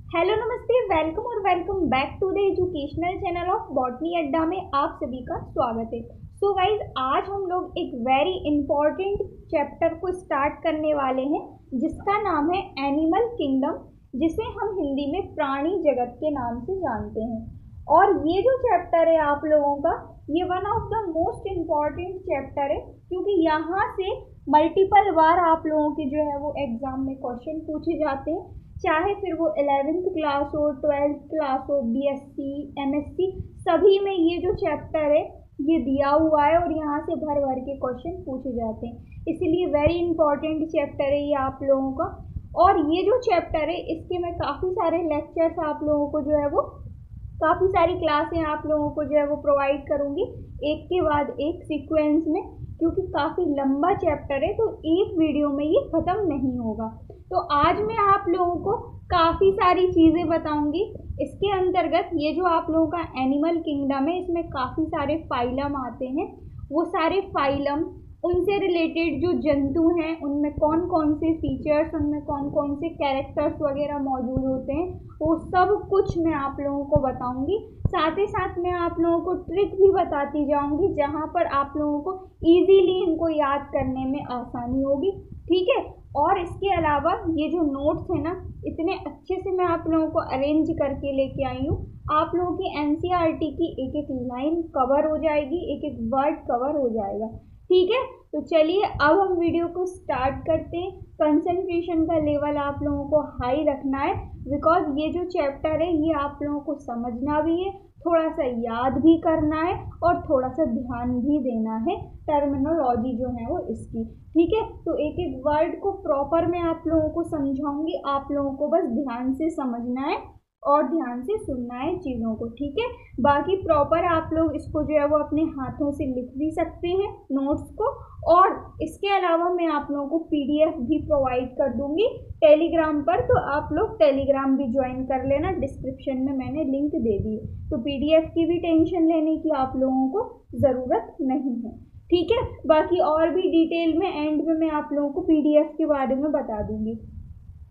Hello नमस्ते, welcome और welcome back to the educational channel of Botany Adda में आप सभी का स्वागत है। सो गाइज, आज हम लोग एक वेरी इंपॉर्टेंट चैप्टर को स्टार्ट करने वाले हैं जिसका नाम है एनिमल किंगडम, जिसे हम हिंदी में प्राणी जगत के नाम से जानते हैं। और ये जो चैप्टर है आप लोगों का, ये one of the most important chapter है क्योंकि यहाँ से मल्टीपल बार आप लोगों के जो है वो एग्जाम में क्वेश्चन पूछे जाते हैं, चाहे फिर वो 11th क्लास हो, 12th क्लास हो, बीएससी, एमएससी, सभी में ये जो चैप्टर है ये दिया हुआ है और यहाँ से भर भर के क्वेश्चन पूछे जाते हैं। इसलिए वेरी इंपॉर्टेंट चैप्टर है ये आप लोगों का। और ये जो चैप्टर है इसके मैं काफ़ी सारे लेक्चर्स आप लोगों को जो है वो, काफ़ी सारी क्लासें आप लोगों को जो है वो प्रोवाइड करूँगी एक के बाद एक सीक्वेंस में, क्योंकि काफ़ी लंबा चैप्टर है तो एक वीडियो में ये ख़त्म नहीं होगा। तो आज मैं आप लोगों को काफ़ी सारी चीज़ें बताऊंगी। इसके अंतर्गत ये जो आप लोगों का एनिमल किंगडम है, इसमें काफ़ी सारे फाइलम आते हैं। वो सारे फाइलम, उनसे रिलेटेड जो जंतु हैं, उनमें कौन कौन से फीचर्स, उनमें कौन कौन से कैरेक्टर्स वगैरह मौजूद होते हैं, वो सब कुछ मैं आप लोगों को बताऊंगी। साथ ही साथ मैं आप लोगों को ट्रिक भी बताती जाऊंगी जहां पर आप लोगों को इजीली इनको याद करने में आसानी होगी, ठीक है। और इसके अलावा ये जो नोट्स है ना, इतने अच्छे से मैं आप लोगों को अरेंज करके लेके आई हूँ। आप लोगों की एनसीईआरटी की एक एक लाइन कवर हो जाएगी, एक एक वर्ड कवर हो जाएगा, ठीक है। तो चलिए अब हम वीडियो को स्टार्ट करते हैं। कंसंट्रेशन का लेवल आप लोगों को हाई रखना है, बिकॉज ये जो चैप्टर है ये आप लोगों को समझना भी है, थोड़ा सा याद भी करना है और थोड़ा सा ध्यान भी देना है, टर्मिनोलॉजी जो है वो इसकी, ठीक है। तो एक एक वर्ड को प्रॉपर मैं आप लोगों को समझाऊंगी, आप लोगों को बस ध्यान से समझना है और ध्यान से सुनना है चीज़ों को, ठीक है। बाकी प्रॉपर आप लोग इसको जो है वो अपने हाथों से लिख भी सकते हैं नोट्स को। और इसके अलावा मैं आप लोगों को पीडीएफ भी प्रोवाइड कर दूंगी टेलीग्राम पर, तो आप लोग टेलीग्राम भी ज्वाइन कर लेना, डिस्क्रिप्शन में मैंने लिंक दे दी। तो पीडीएफ की भी टेंशन लेने की आप लोगों को ज़रूरत नहीं है, ठीक है। बाकी और भी डिटेल में एंड में मैं आप लोगों को पीडीएफ के बारे में बता दूंगी।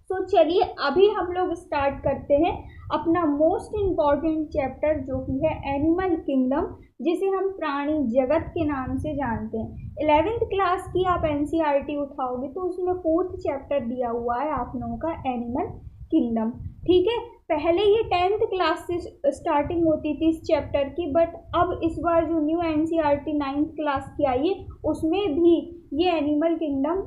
तो चलिए अभी हम लोग स्टार्ट करते हैं अपना मोस्ट इम्पॉर्टेंट चैप्टर, जो कि है एनिमल किंगडम, जिसे हम प्राणी जगत के नाम से जानते हैं। 11th क्लास की आप एनसीईआरटी उठाओगे तो उसमें 4th चैप्टर दिया हुआ है आप लोगों का एनिमल किंगडम, ठीक है। पहले ये 10th क्लास से स्टार्टिंग होती थी इस चैप्टर की, बट अब इस बार जो न्यू एनसीईआरटी 9th क्लास की आई है उसमें भी ये एनिमल किंगडम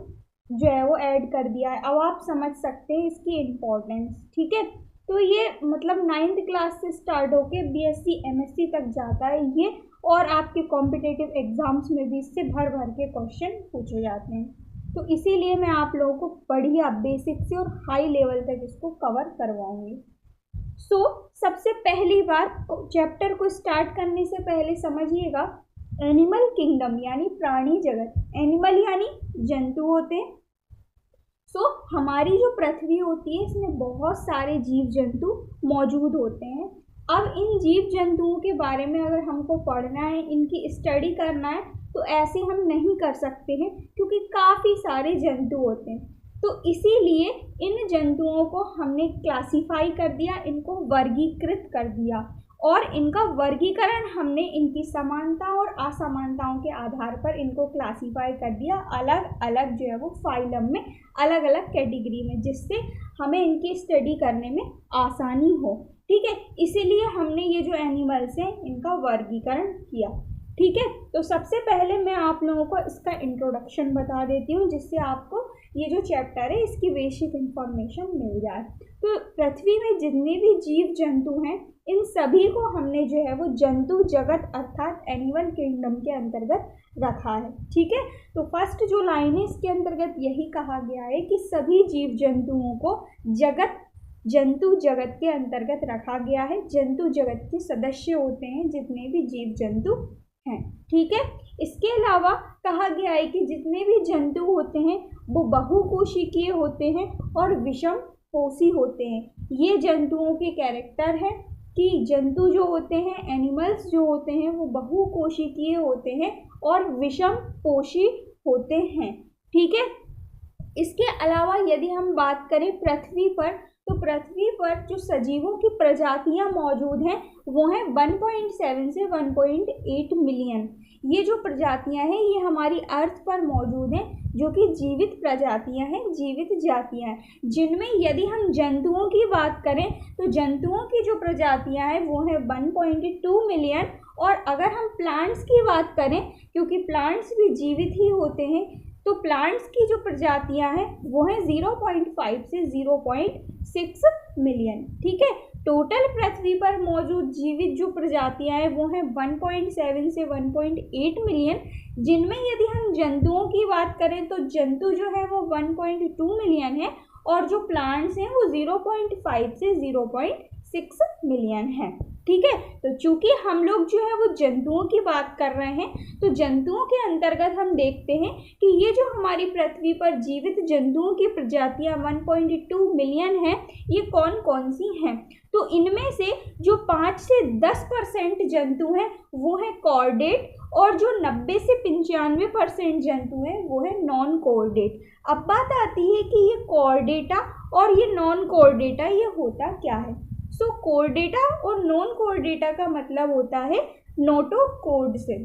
जो है वो ऐड कर दिया है। अब आप समझ सकते हैं इसकी इम्पोर्टेंस, ठीक है। तो ये मतलब 9th क्लास से स्टार्ट होके बीएससी एमएससी तक जाता है ये, और आपके कॉम्पिटिटिव एग्जाम्स में भी इससे भर भर के क्वेश्चन पूछे जाते हैं। तो इसीलिए मैं आप लोगों को बढ़िया बेसिक से और हाई लेवल तक इसको कवर करवाऊंगी। सबसे पहली बार चैप्टर को स्टार्ट करने से पहले समझिएगा, एनिमल किंगडम यानी प्राणी जगत, एनिमल यानी जंतु होते हैं। हमारी जो पृथ्वी होती है इसमें बहुत सारे जीव जंतु मौजूद होते हैं। अब इन जीव जंतुओं के बारे में अगर हमको पढ़ना है, इनकी स्टडी करना है, तो ऐसे हम नहीं कर सकते हैं क्योंकि काफ़ी सारे जंतु होते हैं। तो इसीलिए इन जंतुओं को हमने क्लासिफाई कर दिया, इनको वर्गीकृत कर दिया, और इनका वर्गीकरण हमने इनकी समानता और असमानताओं के आधार पर इनको क्लासिफाई कर दिया अलग अलग जो है वो फाइलम में, अलग अलग कैटेगरी में, जिससे हमें इनकी स्टडी करने में आसानी हो, ठीक है। इसीलिए हमने ये जो एनिमल्स हैं इनका वर्गीकरण किया, ठीक है। तो सबसे पहले मैं आप लोगों को इसका इंट्रोडक्शन बता देती हूँ, जिससे आपको ये जो चैप्टर है इसकी बेसिक इंफॉर्मेशन मिल जाए। तो पृथ्वी में जितने भी जीव जंतु हैं इन सभी को हमने जो है वो जंतु जगत अर्थात एनिमल किंगडम के अंतर्गत रखा है, ठीक है। तो फर्स्ट जो लाइन है इसके अंतर्गत यही कहा गया है कि सभी जीव जंतुओं को जंतु जगत के अंतर्गत रखा गया है। जंतु जगत के सदस्य होते हैं जितने भी जीव जंतु हैं, ठीक है। इसके अलावा कहा गया है कि जितने भी जंतु होते हैं वो बहुकोशिकीय होते हैं और विषम पोषी होते हैं। ये जंतुओं के कैरेक्टर है कि जंतु जो होते हैं, एनिमल्स जो होते हैं, वो बहुकोशिकीय होते हैं और विषम पोषी होते हैं, ठीक है। इसके अलावा यदि हम बात करें पृथ्वी पर, तो पृथ्वी पर जो सजीवों की प्रजातियां मौजूद हैं वो हैं 1.7 से 1.8 मिलियन। ये जो प्रजातियां हैं ये हमारी अर्थ पर मौजूद हैं, जो कि जीवित प्रजातियां हैं, जीवित जातियां हैं, जिनमें यदि हम जंतुओं की बात करें तो जंतुओं की जो प्रजातियां हैं वो है 1.2 मिलियन। और अगर हम प्लांट्स की बात करें, क्योंकि प्लांट्स भी जीवित ही होते हैं, तो प्लांट्स की जो प्रजातियां हैं वो है 0.5 से 0.6 मिलियन। ठीक है, टोटल पृथ्वी पर मौजूद जीवित जो प्रजातियां हैं वो हैं 1.7 से 1.8 मिलियन, जिनमें यदि हम जंतुओं की बात करें तो जंतु जो है वो 1.2 मिलियन है और जो प्लांट्स हैं वो 0.5 से 0.6 मिलियन है। ठीक है, तो चूंकि हम लोग जो है वो जंतुओं की बात कर रहे हैं, तो जंतुओं के अंतर्गत हम देखते हैं कि ये जो हमारी पृथ्वी पर जीवित जंतुओं की प्रजातियां 1.2 मिलियन हैं, ये कौन कौन सी हैं। तो इनमें से जो 5 से 10% जंतु हैं वो है कॉर्डेट, और जो 90 से 95% जंतु हैं वो है नॉन कॉर्डेट। अब बात आती है कि ये कॉर्डेटा और ये नॉन कॉर्डेटा ये होता क्या है। सो कॉर्डेटा और नॉन कॉर्डेटा का मतलब होता है नोटोकॉर्ड से।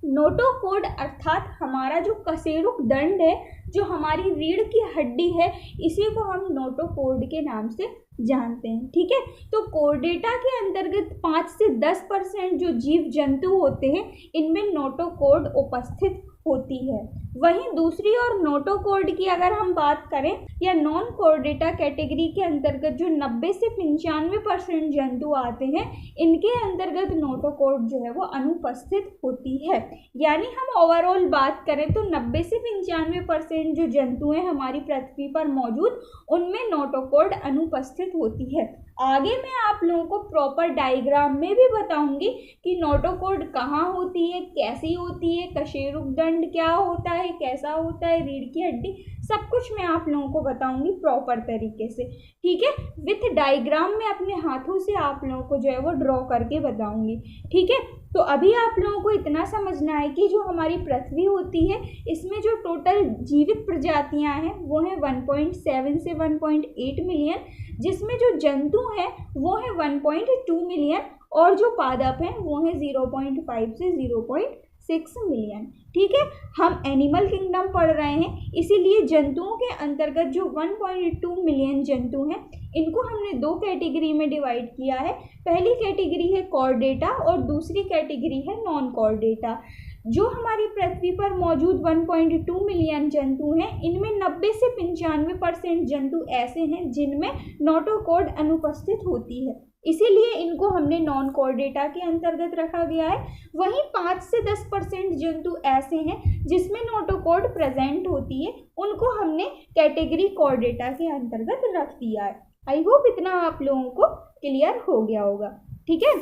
नोटोकॉर्ड अर्थात हमारा जो कशेरुक दंड है, जो हमारी रीढ़ की हड्डी है, इसी को हम नोटोकॉर्ड के नाम से जानते हैं। ठीक है, तो कॉर्डेटा के अंतर्गत 5 से 10% जो जीव जंतु होते हैं इनमें नोटोकॉर्ड उपस्थित होती है। वहीं दूसरी ओर नोटोकॉर्ड की अगर हम बात करें या नॉन कॉर्डेटा कैटेगरी के अंतर्गत जो 90 से 95% जंतु आते हैं, इनके अंतर्गत नोटोकॉर्ड जो है वो अनुपस्थित होती है। यानी हम ओवरऑल बात करें तो 90 से 95% जो जंतु हैं हमारी पृथ्वी पर मौजूद, उनमें नोटोकॉर्ड अनुपस्थित होती है। आगे मैं आप लोगों को प्रॉपर डायग्राम में भी बताऊंगी कि नोटोकॉर्ड कहाँ होती है, कैसी होती है, कशेरुक दंड क्या होता है, कैसा होता है, रीढ़ की हड्डी, सब कुछ मैं आप लोगों को बताऊंगी प्रॉपर तरीके से। ठीक है, विथ डायग्राम में अपने हाथों से आप लोगों को जो है वो ड्रॉ करके बताऊंगी। ठीक है, तो अभी आप लोगों को इतना समझना है कि जो हमारी पृथ्वी होती है इसमें जो टोटल जीवित प्रजातियां हैं वो है 1.7 से 1.8 मिलियन, जिसमें जो जंतु हैं वो है 1.2 मिलियन और जो पादप हैं वो है 0.5 से 0.6 मिलियन। ठीक है, हम एनिमल किंगडम पढ़ रहे हैं, इसीलिए जंतुओं के अंतर्गत जो 1.2 मिलियन जंतु हैं इनको हमने दो कैटेगरी में डिवाइड किया है। पहली कैटेगरी है कॉर्डेटा और दूसरी कैटेगरी है नॉन कॉर्डेटा। जो हमारी पृथ्वी पर मौजूद 1.2 मिलियन जंतु हैं, इनमें 90 से 95% जंतु ऐसे हैं जिनमें नोटोकॉर्ड अनुपस्थित होती है, इसीलिए इनको हमने नॉन कॉर्डेटा के अंतर्गत रखा गया है। वहीं 5 से 10% जंतु ऐसे हैं जिसमें नोटोकॉर्ड प्रेजेंट होती है, उनको हमने कैटेगरी कॉर्डेटा के अंतर्गत रख दिया है। आई होप इतना आप लोगों को क्लियर हो गया होगा। ठीक है,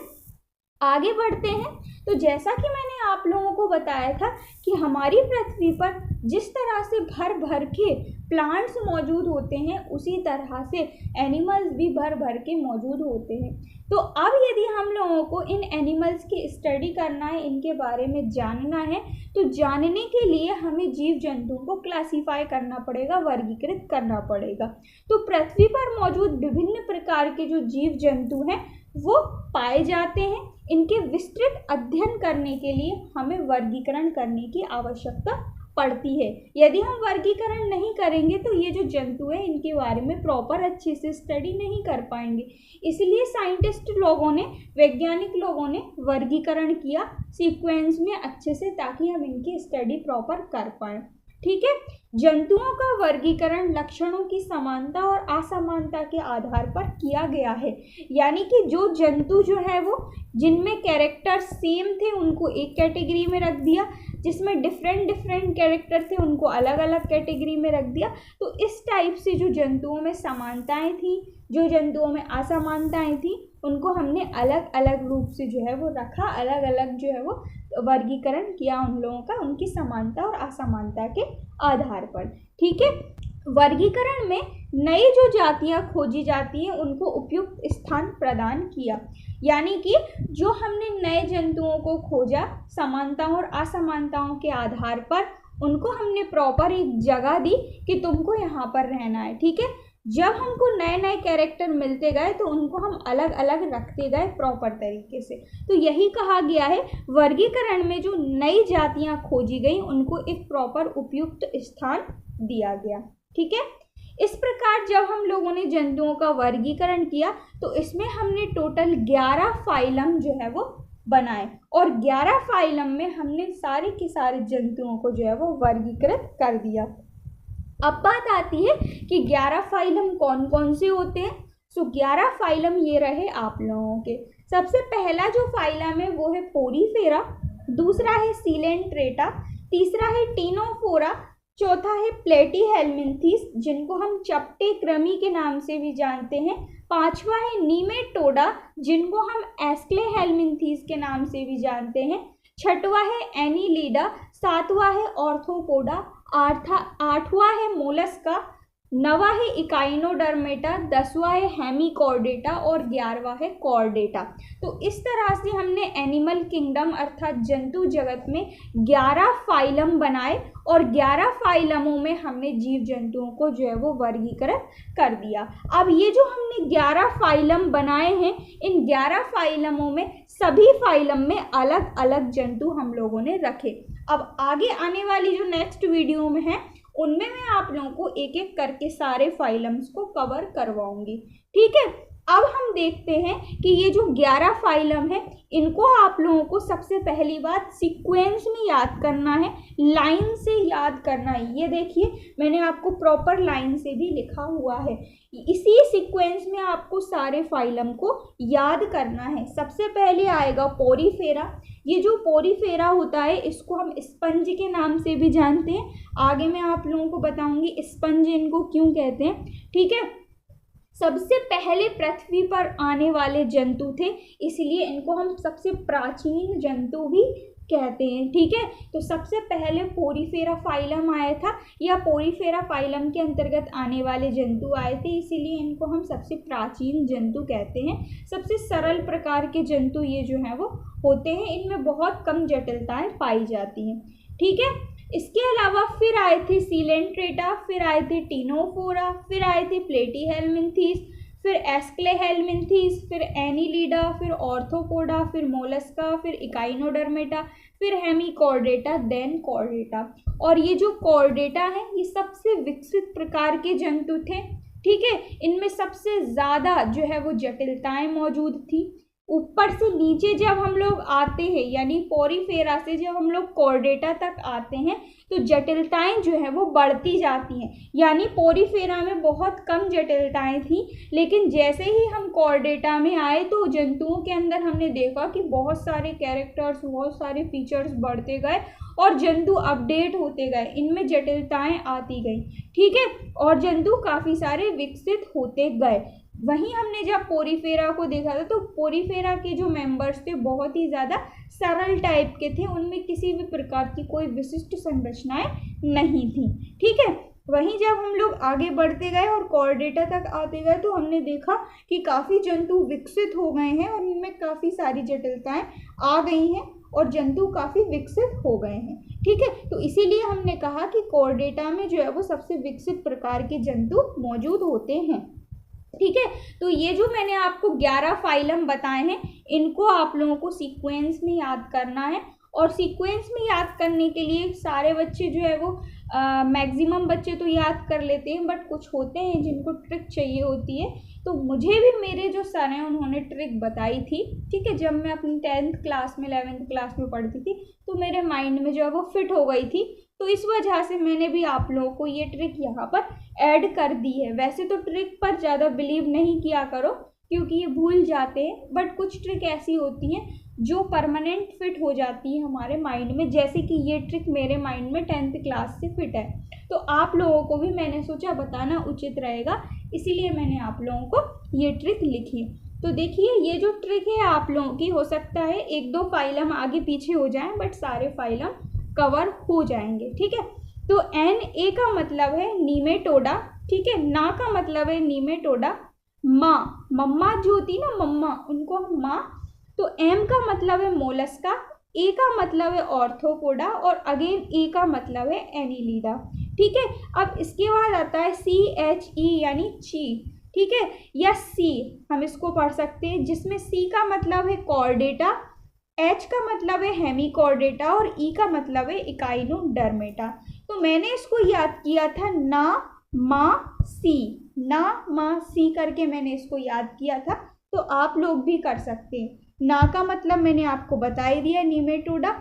आगे बढ़ते हैं। तो जैसा कि मैंने आप लोगों को बताया था कि हमारी पृथ्वी पर जिस तरह से भर भर के प्लांट्स मौजूद होते हैं, उसी तरह से एनिमल्स भी भर भर के मौजूद होते हैं। तो अब यदि हम लोगों को इन एनिमल्स की स्टडी करना है, इनके बारे में जानना है, तो जानने के लिए हमें जीव जंतुओं को क्लासीफाई करना पड़ेगा, वर्गीकृत करना पड़ेगा। तो पृथ्वी पर मौजूद विभिन्न प्रकार के जो जीव जंतु हैं वो पाए जाते हैं। इनके विस्तृत अध्ययन करने के लिए हमें वर्गीकरण करने की आवश्यकता पड़ती है। यदि हम वर्गीकरण नहीं करेंगे तो ये जो जंतु है इनके बारे में प्रॉपर अच्छे से स्टडी नहीं कर पाएंगे। इसलिए साइंटिस्ट लोगों ने, वैज्ञानिक लोगों ने वर्गीकरण किया सीक्वेंस में अच्छे से, ताकि हम इनकी स्टडी प्रॉपर कर पाएँ। ठीक है, जंतुओं का वर्गीकरण लक्षणों की समानता और असमानता के आधार पर किया गया है। यानी कि जो जंतु जो है वो जिनमें कैरेक्टर सेम थे उनको एक कैटेगरी में रख दिया, जिसमें डिफरेंट कैरेक्टर थे उनको अलग अलग कैटेगरी में रख दिया। तो इस टाइप से जो जंतुओं में समानताएं थी, जो जंतुओं में असमानताएं थी, उनको हमने अलग अलग रूप से जो है वो रखा, अलग अलग जो है वो वर्गीकरण किया उन लोगों का, उनकी समानता और असमानता के आधार पर। ठीक है, वर्गीकरण में नई जो जातियां खोजी जाती हैं उनको उपयुक्त स्थान प्रदान किया। यानी कि जो हमने नए जंतुओं को खोजा समानताओं और असमानताओं के आधार पर, उनको हमने प्रॉपर एक जगह दी कि तुमको यहाँ पर रहना है। ठीक है, जब हमको नए नए कैरेक्टर मिलते गए तो उनको हम अलग अलग रखते गए प्रॉपर तरीके से। तो यही कहा गया है, वर्गीकरण में जो नई जातियां खोजी गई उनको एक प्रॉपर उपयुक्त स्थान दिया गया। ठीक है, इस प्रकार जब हम लोगों ने जंतुओं का वर्गीकरण किया तो इसमें हमने टोटल 11 फाइलम जो है वो बनाए, और 11 फाइलम में हमने सारे के सारे जंतुओं को जो है वो वर्गीकृत कर दिया। अब बात आती है कि 11 फाइलम कौन कौन से होते हैं। सो 11 फाइलम ये रहे आप लोगों के। सबसे पहला जो फाइलम है वो है पोरीफेरा, दूसरा है सीलेंट्रेटा, तीसरा है टीनोफोरा, चौथा है प्लेटीहेल्मिन्थीस जिनको हम चपटे कृमि के नाम से भी जानते हैं, पांचवा है नीमेटोडा जिनको हम एस्क्लेहेल्मिन्थीस के नाम से भी जानते हैं, छठवा है एनीलिडा, सातवां है ऑर्थोपोडा, आठवां है मोलस्का, नवा है इकाइनोडर्मेटा, 10वां है हेमिकॉर्डेटा और 11वां है कॉर्डेटा। तो इस तरह से हमने एनिमल किंगडम अर्थात जंतु जगत में 11 फाइलम बनाए, और 11 फाइलमों में हमने जीव जंतुओं को जो है वो वर्गीकृत कर दिया। अब ये जो हमने 11 फाइलम बनाए हैं, इन 11 फाइलमों में सभी फाइलम में अलग अलग जंतु हम लोगों ने रखे। अब आगे आने वाली जो नेक्स्ट वीडियो में है उनमें मैं आप लोगों को एक एक करके सारे फाइलम्स को कवर करवाऊंगी। ठीक है, अब हम देखते हैं कि ये जो 11 फाइलम है इनको आप लोगों को सबसे पहली बात सीक्वेंस में याद करना है, लाइन से याद करना है। ये देखिए मैंने आपको प्रॉपर लाइन से भी लिखा हुआ है, इसी सीक्वेंस में आपको सारे फाइलम को याद करना है। सबसे पहले आएगा पोरीफेरा। ये जो पोरीफेरा होता है इसको हम स्पंज के नाम से भी जानते हैं, आगे मैं आप लोगों को बताऊंगी स्पंज इनको क्यों कहते हैं। ठीक है, सबसे पहले पृथ्वी पर आने वाले जंतु थे, इसलिए इनको हम सबसे प्राचीन जंतु भी कहते हैं। ठीक है, तो सबसे पहले पोरीफेरा फाइलम आया था, या पोरीफेरा फाइलम के अंतर्गत आने वाले जंतु आए थे, इसीलिए इनको हम सबसे प्राचीन जंतु कहते हैं। सबसे सरल प्रकार के जंतु ये जो है वो होते हैं, इनमें बहुत कम जटिलताएं पाई जाती हैं। ठीक है, इसके अलावा फिर आए थे सीलेंट्रेटा, फिर आए थे टीनोफोरा, फिर आए थे प्लेटीहेल्मिन्थीस, फिर एस्क्लेहेल्मिन्थीस, फिर एनीलिडा, फिर ऑर्थोपोडा, फिर मोलस्का, फिर इकाइनोडर्मेटा, फिर हेमिकॉर्डेटा, देन कॉर्डेटा। और ये जो कॉर्डेटा है ये सबसे विकसित प्रकार के जंतु थे। ठीक है, इनमें सबसे ज़्यादा जो है वो जटिलताएं मौजूद थी। ऊपर से नीचे जब हम लोग आते हैं, यानी पोरीफेरा से जब हम लोग कॉर्डेटा तक आते हैं तो जटिलताएं जो है वो बढ़ती जाती हैं। यानी पोरीफेरा में बहुत कम जटिलताएं थी, लेकिन जैसे ही हम कॉर्डेटा में आए तो जंतुओं के अंदर हमने देखा कि बहुत सारे कैरेक्टर्स, बहुत सारे फीचर्स बढ़ते गए और जंतु अपडेट होते गए, इनमें जटिलताएं आती गई। ठीक है, और जंतु काफ़ी सारे विकसित होते गए। वहीं हमने जब पोरीफेरा को देखा था तो पोरीफेरा के जो मेंबर्स थे बहुत ही ज़्यादा सरल टाइप के थे, उनमें किसी भी प्रकार की कोई विशिष्ट संरचनाएं नहीं थी। ठीक है, वहीं जब हम लोग आगे बढ़ते गए और कॉर्डेटा तक आते गए तो हमने देखा कि काफ़ी जंतु विकसित हो गए हैं और इनमें काफ़ी सारी जटिलताएं आ गई हैं और जंतु काफ़ी विकसित हो गए हैं। ठीक है, तो इसीलिए हमने कहा कि कॉर्डेटा में जो है वो सबसे विकसित प्रकार के जंतु मौजूद होते हैं। ठीक है, तो ये जो मैंने आपको 11 फाइलम बताए हैं इनको आप लोगों को सीक्वेंस में याद करना है। और सीक्वेंस में याद करने के लिए सारे बच्चे जो है वो मैक्सिमम बच्चे तो याद कर लेते हैं, बट कुछ होते हैं जिनको ट्रिक चाहिए होती है। तो मुझे भी मेरे जो सर हैं उन्होंने ट्रिक बताई थी। ठीक है, जब मैं अपनी 10th क्लास में 11th क्लास में पढ़ती थी तो मेरे माइंड में जो है वो फिट हो गई थी, तो इस वजह से मैंने भी आप लोगों को ये ट्रिक यहाँ पर ऐड कर दी है। वैसे तो ट्रिक पर ज़्यादा बिलीव नहीं किया करो क्योंकि ये भूल जाते हैं, बट कुछ ट्रिक ऐसी होती हैं जो परमानेंट फिट हो जाती है हमारे माइंड में, जैसे कि ये ट्रिक मेरे माइंड में 10th क्लास से फिट है। तो आप लोगों को भी मैंने सोचा बताना उचित रहेगा, इसीलिए मैंने आप लोगों को ये ट्रिक लिखी। तो देखिए ये जो ट्रिक है आप लोगों की, हो सकता है 1-2 फाइलम आगे पीछे हो जाएं, बट सारे फाइलम कवर हो जाएंगे। ठीक है, तो NA का मतलब है नीमेटोडा। ठीक है, ना का मतलब है नीमेटोडा, माँ मम्मा जो होती है ना मम्मा, उनको हम माँ। तो M का मतलब है मोलस्का, ए का मतलब है ऑर्थोपोडा और अगेन ए का मतलब है एनिलिडा। ठीक है, अब इसके बाद आता है CHE यानी ची। ठीक है, या सी हम इसको पढ़ सकते हैं, जिसमें सी का मतलब है कॉर्डेटा, एच का मतलब है हेमिकॉर्डेटा और ई का मतलब है इकाइनोडर्मेटा। तो मैंने इसको याद किया था ना मा सी, ना मा सी करके मैंने इसको याद किया था, तो आप लोग भी कर सकते हैं। ना का मतलब मैंने आपको बता ही दिया, निमेटोडा।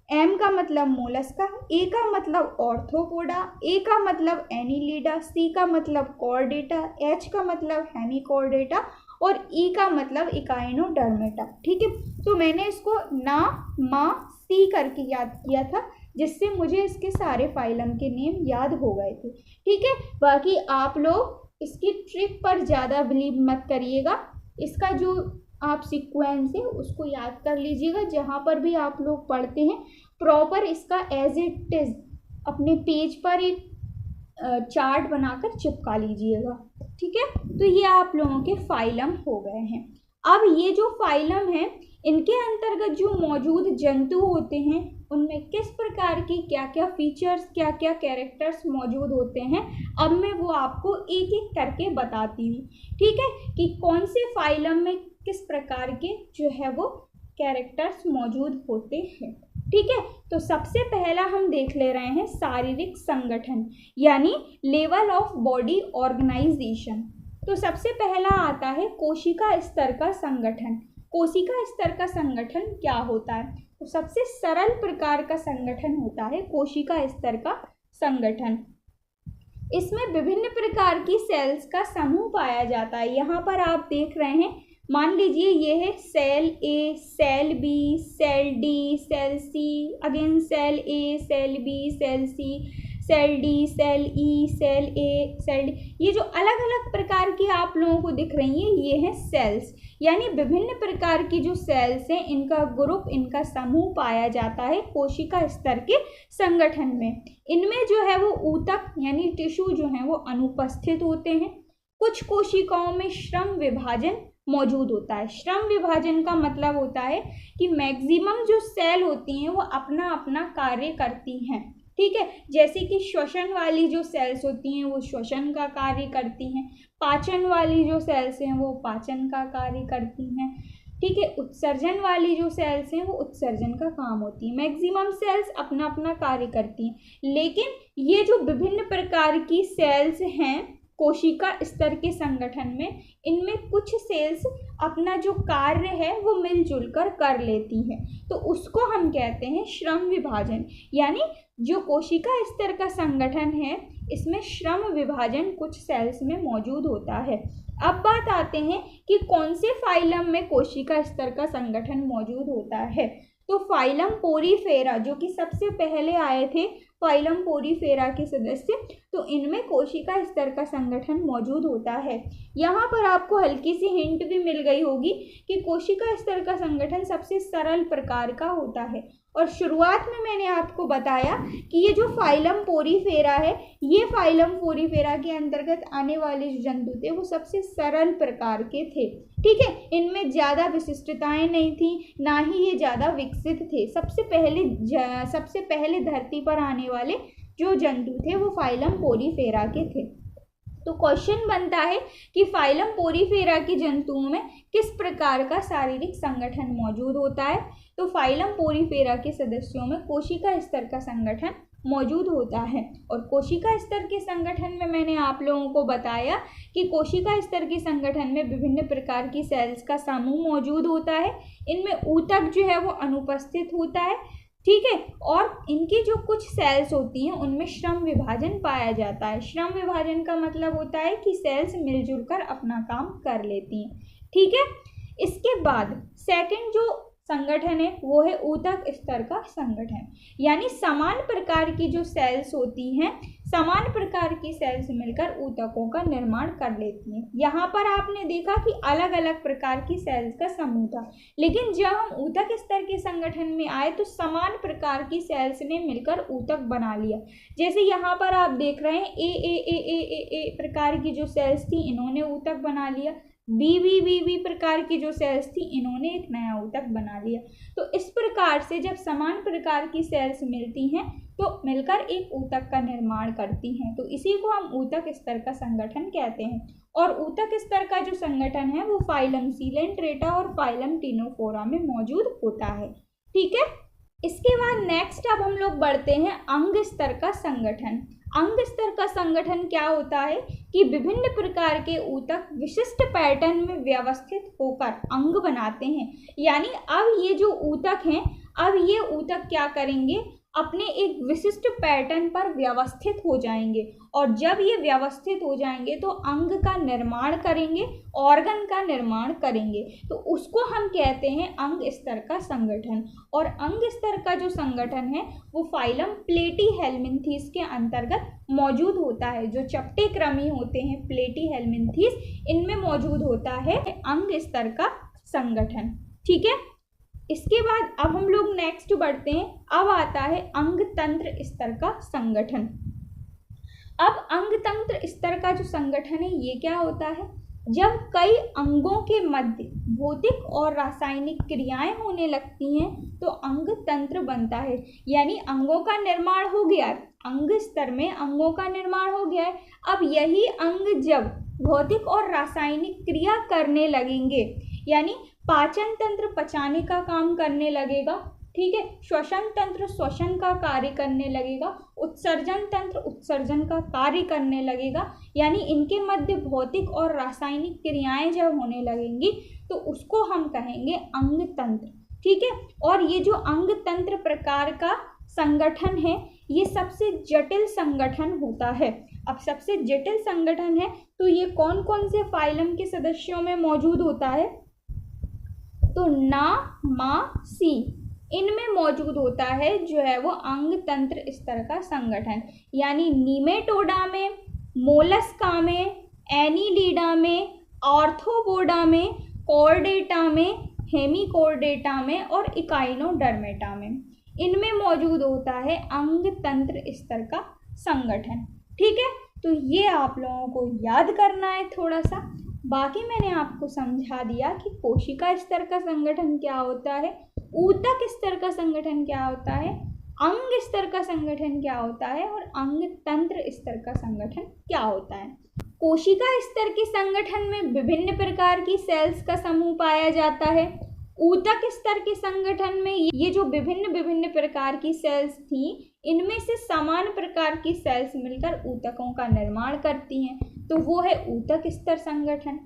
एम का मतलब मोलस्का, ए का मतलब ऑर्थोपोडा, ए का मतलब एनिलिडा, सी का मतलब कॉर्डेटा, एच का मतलब हेमिकॉर्डेटा और ई का मतलब इकाइनोडर्मेटा। ठीक है, तो मैंने इसको ना मा सी करके याद किया था, जिससे मुझे इसके सारे फाइलम के नेम याद हो गए थे। ठीक है, बाकी आप लोग इसकी ट्रिक पर ज़्यादा बिलीव मत करिएगा, इसका जो आप सीक्वेंस है उसको याद कर लीजिएगा, जहाँ पर भी आप लोग पढ़ते हैं प्रॉपर इसका एज इट इज अपने पेज पर एक चार्ट बनाकर चिपका लीजिएगा। ठीक है, तो ये आप लोगों के फाइलम हो गए हैं। अब ये जो फाइलम है, इनके अंतर्गत जो मौजूद जंतु होते हैं उनमें किस प्रकार की क्या क्या फीचर्स, क्या क्या कैरेक्टर्स मौजूद होते हैं, अब मैं वो आपको एक एक करके बताती हूँ। ठीक है, कि कौन से फाइलम में किस प्रकार के जो है वो कैरेक्टर्स मौजूद होते हैं। ठीक है, तो सबसे पहला हम देख ले रहे हैं शारीरिक संगठन, यानी लेवल ऑफ बॉडी ऑर्गेनाइजेशन। तो सबसे पहला आता है कोशिका स्तर का संगठन। कोशिका स्तर का संगठन क्या होता है? तो सबसे सरल प्रकार का संगठन होता है कोशिका स्तर का संगठन। इसमें विभिन्न प्रकार की सेल्स का समूह पाया जाता है। यहाँ पर आप देख रहे हैं, मान लीजिए ये है cell A, cell B, cell D, cell C, again cell A, cell B, cell C, cell D, cell E, cell A, cell D. ये जो अलग अलग प्रकार की आप लोगों को दिख रही हैं, ये हैं सेल्स, यानी विभिन्न प्रकार की जो सेल्स हैं इनका ग्रुप, इनका समूह पाया जाता है कोशिका स्तर के संगठन में। इनमें जो है वो ऊतक यानी टिश्यू जो है वो अनुपस्थित होते हैं। कुछ कोशिकाओं में श्रम विभाजन मौजूद होता है। श्रम विभाजन का मतलब होता है कि मैक्सिमम जो सेल होती हैं वो अपना अपना कार्य करती हैं। ठीक है, जैसे कि श्वसन वाली जो सेल्स होती हैं वो श्वसन का कार्य करती हैं, पाचन वाली जो सेल्स हैं वो पाचन का कार्य करती हैं। ठीक है, उत्सर्जन वाली जो सेल्स हैं वो उत्सर्जन का काम होती है। मैक्सिमम सेल्स अपना अपना कार्य करती हैं, लेकिन ये जो विभिन्न प्रकार की सेल्स हैं कोशिका स्तर के संगठन में, इनमें कुछ सेल्स अपना जो कार्य है वो मिलजुल कर लेती हैं, तो उसको हम कहते हैं श्रम विभाजन। यानी जो कोशिका स्तर का संगठन है इसमें श्रम विभाजन कुछ सेल्स में मौजूद होता है। अब बात आते हैं कि कौन से फाइलम में कोशिका स्तर का संगठन मौजूद होता है। तो फाइलम पोरीफेरा जो कि सबसे पहले आए थे, फाइलम पोरीफेरा के सदस्य, तो इनमें कोशिका स्तर का संगठन मौजूद होता है। यहाँ पर आपको हल्की सी हिंट भी मिल गई होगी कि कोशिका स्तर का संगठन सबसे सरल प्रकार का होता है। और शुरुआत में मैंने आपको बताया कि ये जो फाइलम पोरीफेरा है, ये फाइलम पोरीफेरा के अंतर्गत आने वाले जो जंतु थे वो सबसे सरल प्रकार के थे। ठीक है, इनमें ज़्यादा विशिष्टताएं नहीं थी, ना ही ये ज़्यादा विकसित थे। सबसे पहले धरती पर आने वाले जो जंतु थे वो फाइलम पोरीफेरा के थे। तो क्वेश्चन बनता है कि फाइलम पोरीफेरा के जंतुओं में किस प्रकार का शारीरिक संगठन मौजूद होता है। तो फाइलम पोरीफेरा के सदस्यों में कोशिका स्तर का संगठन मौजूद होता है। और कोशिका स्तर के संगठन में मैंने आप लोगों को बताया कि कोशिका स्तर के संगठन में विभिन्न प्रकार की सेल्स का समूह मौजूद होता है। इनमें ऊतक जो है वो अनुपस्थित होता है। ठीक है, और इनकी जो कुछ सेल्स होती हैं उनमें श्रम विभाजन पाया जाता है। श्रम विभाजन का मतलब होता है कि सेल्स मिलजुल कर अपना काम कर लेती हैं। ठीक है, इसके बाद सेकंड जो संगठन है वो है ऊतक स्तर का संगठन, यानी समान प्रकार की जो सेल्स होती हैं, समान प्रकार की सेल्स मिलकर ऊतकों का निर्माण कर लेती हैं। यहाँ पर आपने देखा कि अलग अलग प्रकार की सेल्स का समूह था, लेकिन जब हम ऊतक स्तर के संगठन में आए तो समान प्रकार की सेल्स ने मिलकर ऊतक बना लिया। जैसे यहाँ पर आप देख रहे हैं ए प्रकार की जो सेल्स थी इन्होंने ऊतक बना लिया। बी प्रकार की जो सेल्स थी इन्होंने एक नया ऊतक बना लिया। तो इस प्रकार से जब समान प्रकार की सेल्स मिलती हैं तो मिलकर एक ऊतक का निर्माण करती हैं, तो इसी को हम ऊतक स्तर का संगठन कहते हैं। और ऊतक स्तर का जो संगठन है वो फाइलम सीलेंट्रेटा और फाइलम टिनोफोरा में मौजूद होता है। ठीक है, इसके बाद नेक्स्ट अब हम लोग बढ़ते हैं अंग स्तर का संगठन। अंग स्तर का संगठन क्या होता है कि विभिन्न प्रकार के ऊतक विशिष्ट पैटर्न में व्यवस्थित होकर अंग बनाते हैं। यानी अब ये जो ऊतक हैं, अब ये ऊतक क्या करेंगे, अपने एक विशिष्ट पैटर्न पर व्यवस्थित हो जाएंगे, और जब ये व्यवस्थित हो जाएंगे तो अंग का निर्माण करेंगे, ऑर्गन का निर्माण करेंगे, तो उसको हम कहते हैं अंग स्तर का संगठन। और अंग स्तर का जो संगठन है वो फाइलम प्लेटीहेल्मिन्थीस के अंतर्गत मौजूद होता है। जो चपटे कृमि होते हैं प्लेटीहेल्मिन्थीस, इनमें मौजूद होता है अंग स्तर का संगठन। ठीक है, इसके बाद अब हम लोग नेक्स्ट बढ़ते हैं। अब आता है अंग तंत्र स्तर का संगठन। अब अंग तंत्र स्तर का जो संगठन है ये क्या होता है, जब कई अंगों के मध्य भौतिक और रासायनिक क्रियाएं होने लगती हैं तो अंग तंत्र बनता है। यानी अंगों का निर्माण हो गया, अंग स्तर में अंगों का निर्माण हो गया है। अब यही अंग जब भौतिक और रासायनिक क्रिया करने लगेंगे, यानी पाचन तंत्र पचाने का काम करने लगेगा, ठीक है, श्वसन तंत्र श्वसन का कार्य करने लगेगा, उत्सर्जन तंत्र उत्सर्जन का कार्य करने लगेगा, यानी इनके मध्य भौतिक और रासायनिक क्रियाएं जब होने लगेंगी तो उसको हम कहेंगे अंग तंत्र। ठीक है, और ये जो अंग तंत्र प्रकार का संगठन है ये सबसे जटिल संगठन होता है। अब सबसे जटिल संगठन है तो ये कौन कौन से फाइलम के सदस्यों में मौजूद होता है, तो ना, मा, सी, इनमें मौजूद होता है जो है वो अंग तंत्र स्तर का संगठन। यानी नीमेटोडा में, मोलस्का में, एनीलिडा में, आर्थ्रोपोडा में, कॉर्डेटा में, हेमिकॉर्डेटा में और इकाइनोडर्मेटा में, इनमें मौजूद होता है अंग तंत्र स्तर का संगठन। ठीक है, तो ये आप लोगों को याद करना है थोड़ा सा। बाकी मैंने आपको समझा दिया कि कोशिका स्तर का संगठन क्या होता है, ऊतक स्तर का संगठन क्या होता है, अंग स्तर का संगठन क्या होता है और अंग तंत्र स्तर का संगठन क्या होता है। कोशिका स्तर के संगठन में विभिन्न प्रकार की सेल्स का समूह पाया जाता है। ऊतक स्तर के संगठन में ये जो विभिन्न प्रकार की सेल्स थी इनमें से समान प्रकार की सेल्स मिलकर ऊतकों का निर्माण करती हैं, तो वो है ऊतक स्तर संगठन।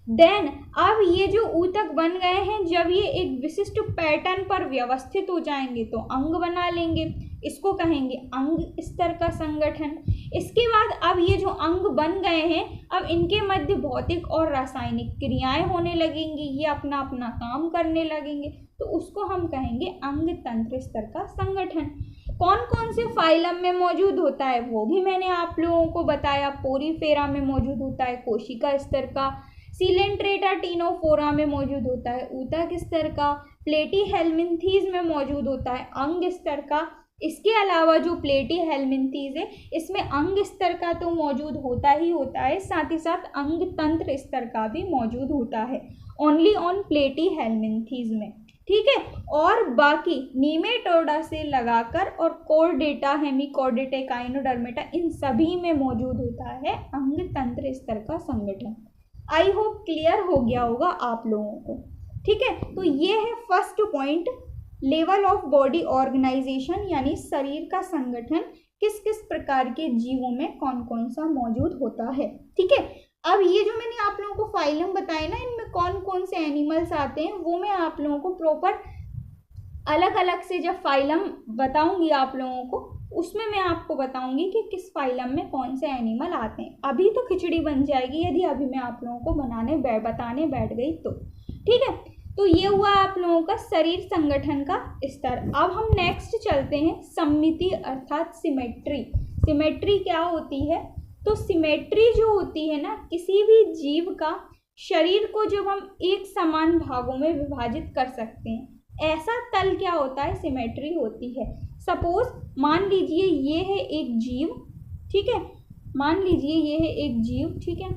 देन अब ये जो ऊतक बन गए हैं जब ये एक विशिष्ट पैटर्न पर व्यवस्थित हो जाएंगे तो अंग बना लेंगे, इसको कहेंगे अंग स्तर का संगठन। इसके बाद अब ये जो अंग बन गए हैं अब इनके मध्य भौतिक और रासायनिक क्रियाएं होने लगेंगी, ये अपना अपना काम करने लगेंगे, तो उसको हम कहेंगे अंग तंत्र स्तर का संगठन। कौन कौन से फाइलम में मौजूद होता है वो भी मैंने आप लोगों को बताया। पोरीफेरा में मौजूद होता है कोशिका स्तर का, सीलेंट्रेटा टिनोफोरा में मौजूद होता है ऊतक स्तर का, प्लेटीहेल्मिन्थीस में मौजूद होता है अंग स्तर का। इसके अलावा जो प्लेटीहेल्मिन्थीस है इसमें अंग स्तर का तो मौजूद होता ही होता है, साथ ही साथ अंग तंत्र स्तर का भी मौजूद होता है, ओनली ऑन प्लेटीहेल्मिन्थीस में। ठीक है, और बाकी नीमेटोडा से लगाकर और कॉर्डेटा, हेमिकॉर्डेटा, इकाइनोडर्मेटा, इन सभी में मौजूद होता है अंग तंत्र स्तर का संगठन। आई होप क्लियर हो गया होगा आप लोगों को। ठीक है, तो ये है first point, level of body organisation, यानी शरीर का संगठन किस किस प्रकार के जीवों में कौन कौन सा मौजूद होता है। ठीक है, अब ये जो मैंने आप लोगों को फाइलम बताए ना, इनमें कौन कौन से एनिमल्स आते हैं वो मैं आप लोगों को प्रॉपर अलग अलग से जब फाइलम बताऊंगी आप लोगों को उसमें मैं आपको बताऊंगी कि किस फाइलम में कौन से एनिमल आते हैं। अभी तो खिचड़ी बन जाएगी यदि अभी मैं आप लोगों को बताने बैठ गई तो। ठीक है, तो ये हुआ आप लोगों का शरीर संगठन का स्तर। अब हम नेक्स्ट चलते हैं सममिति अर्थात सिमेट्री। सिमेट्री क्या होती है, तो सिमेट्री जो होती है ना, किसी भी जीव का शरीर को जब हम एक समान भागों में विभाजित कर सकते हैं, ऐसा तल क्या होता है, सिमेट्री होती है। सपोज मान लीजिए ये है एक जीव, ठीक है, मान लीजिए ये है एक जीव, ठीक है।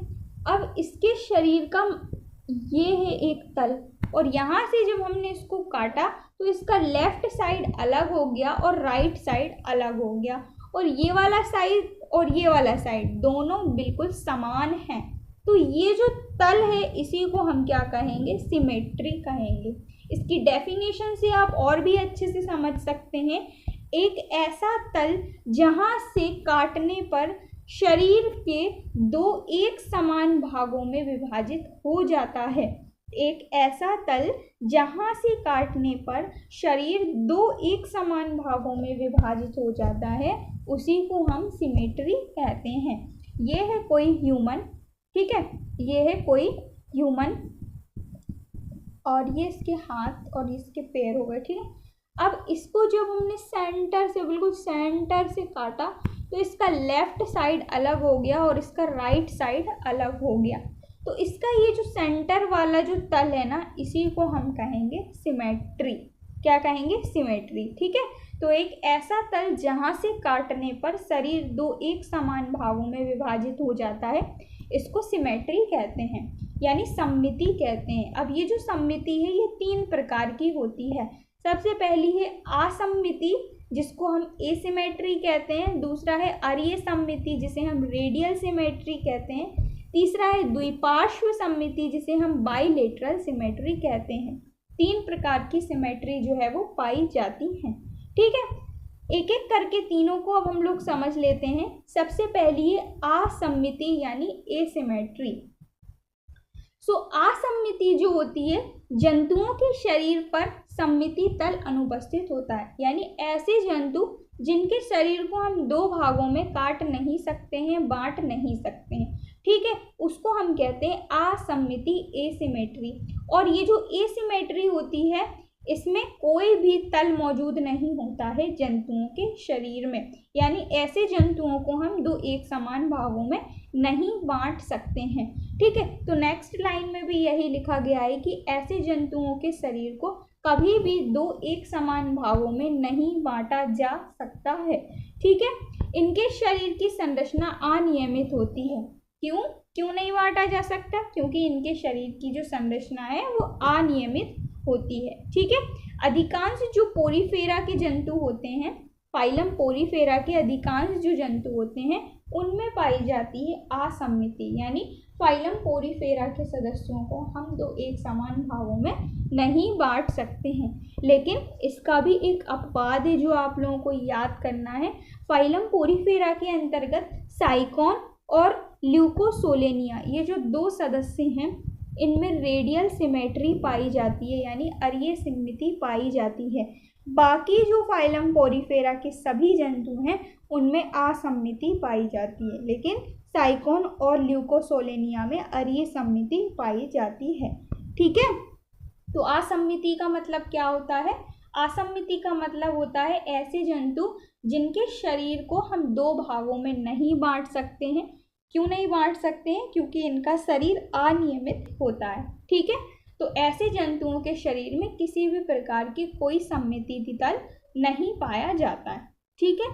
अब इसके शरीर का ये है एक तल, और यहाँ से जब हमने इसको काटा तो इसका लेफ्ट साइड अलग हो गया और राइट साइड अलग हो गया, और ये वाला साइड और ये वाला साइड दोनों बिल्कुल समान हैं। तो ये जो तल है इसी को हम क्या कहेंगे, सिमेट्री कहेंगे। इसकी डेफिनेशन से आप और भी अच्छे से समझ सकते हैं। एक ऐसा तल जहाँ से काटने पर शरीर के दो एक समान भागों में विभाजित हो जाता है। एक ऐसा तल जहाँ से काटने पर शरीर दो एक समान भागों में विभाजित हो जाता है, उसी को हम सिमेट्री कहते हैं। ये है कोई ह्यूमन, ठीक है, ये है कोई ह्यूमन, और ये इसके हाथ और इसके पैर हो गए, ठीक है। अब इसको जब हमने सेंटर से, बिल्कुल सेंटर से काटा तो इसका लेफ्ट साइड अलग हो गया और इसका राइट साइड अलग हो गया। तो इसका ये जो सेंटर वाला जो तल है ना, इसी को हम कहेंगे सिमेट्री। क्या कहेंगे, सिमेट्री, ठीक है। तो एक ऐसा तल जहाँ से काटने पर शरीर दो एक समान भागों में विभाजित हो जाता है, इसको सिमेट्री कहते हैं, यानी सममिति कहते हैं। अब ये जो सममिति है ये 3 प्रकार की होती है। सबसे पहली है असममिति, जिसको हम एसिमेट्री कहते हैं। दूसरा है अरीय सममिति, जिसे हम रेडियल सिमेट्री कहते हैं। तीसरा है द्विपार्श्व सममिति, जिसे हम बाइलेटरल सिमेट्री कहते हैं। 3 प्रकार की सिमेट्री जो है वो पाई जाती हैं, ठीक है। एक एक करके तीनों को अब हम लोग समझ लेते हैं। सबसे पहली है असममिति यानी एसिमेट्री। असममिति जो होती है, जंतुओं के शरीर पर सममिति तल अनुपस्थित होता है, यानी ऐसे जंतु जिनके शरीर को हम 2 भागों में काट नहीं सकते हैं, बांट नहीं सकते हैं, ठीक है, उसको हम कहते हैं असममिति, एसिमेट्री। और ये जो एसिमेट्री होती है, इसमें कोई भी तल मौजूद नहीं होता है जंतुओं के शरीर में, यानी ऐसे जंतुओं को हम 2 एक समान भागों में नहीं बांट सकते हैं, ठीक है। तो नेक्स्ट लाइन में भी यही लिखा गया है कि ऐसे जंतुओं के शरीर को कभी भी 2 एक समान भागों में नहीं बांटा जा सकता है, ठीक है। इनके शरीर की संरचना अनियमित होती है। क्यों नहीं बांटा जा सकता? क्योंकि इनके शरीर की जो संरचना है वो अनियमित होती है, ठीक है। अधिकांश जो पोरीफेरा के जंतु होते हैं, फाइलम पोरीफेरा के अधिकांश जो जंतु होते हैं, उनमें पाई जाती है असममिति, यानी फाइलम पोरीफेरा के सदस्यों को हम 2 एक समान भागों में नहीं बांट सकते हैं। लेकिन इसका भी एक अपवाद है जो आप लोगों को याद करना है। फाइलम पोरीफेरा के अंतर्गत साइकोन और ल्यूकोसोलेनिया, ये जो 2 सदस्य हैं, इनमें रेडियल सिमेट्री पाई जाती है, यानी अरीय सममिति पाई जाती है। बाकी जो फाइलम पोरीफेरा के सभी जंतु हैं उनमें असममिति पाई जाती है, लेकिन साइकोन और ल्यूकोसोलेनिया में अरीय सममिति पाई जाती है, ठीक है। तो असममिति का मतलब क्या होता है? असममिति का मतलब होता है ऐसे जंतु जिनके शरीर को हम 2 भागों में नहीं बांट सकते हैं। क्यों नहीं बांट सकते हैं? क्योंकि इनका शरीर अनियमित होता है, ठीक है। तो ऐसे जंतुओं के शरीर में किसी भी प्रकार की कोई सममिति तल नहीं पाया जाता है, ठीक है।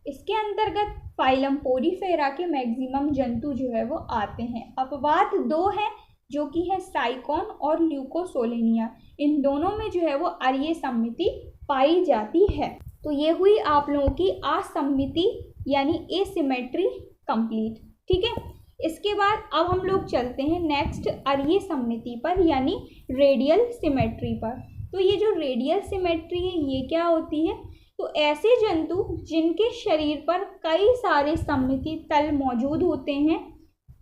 इसके अंतर्गत फाइलम पोरीफेरा के मैक्सिमम जंतु जो है वो आते हैं। अपवाद 2 है जो कि है साइकोन और ल्यूकोसोलेनिया। इन दोनों में जो है वो अरीय सममिति पाई जाती है। तो ये हुई आप लोगों की असममिति यानी एसिमेट्री कंप्लीट, ठीक है। इसके बाद अब हम लोग चलते हैं नेक्स्ट अरीय सममिति पर, यानी रेडियल सिमेट्री पर। तो ये जो रेडियल सिमेट्री है ये क्या होती है? तो ऐसे जंतु जिनके शरीर पर कई सारे सममिति तल मौजूद होते हैं,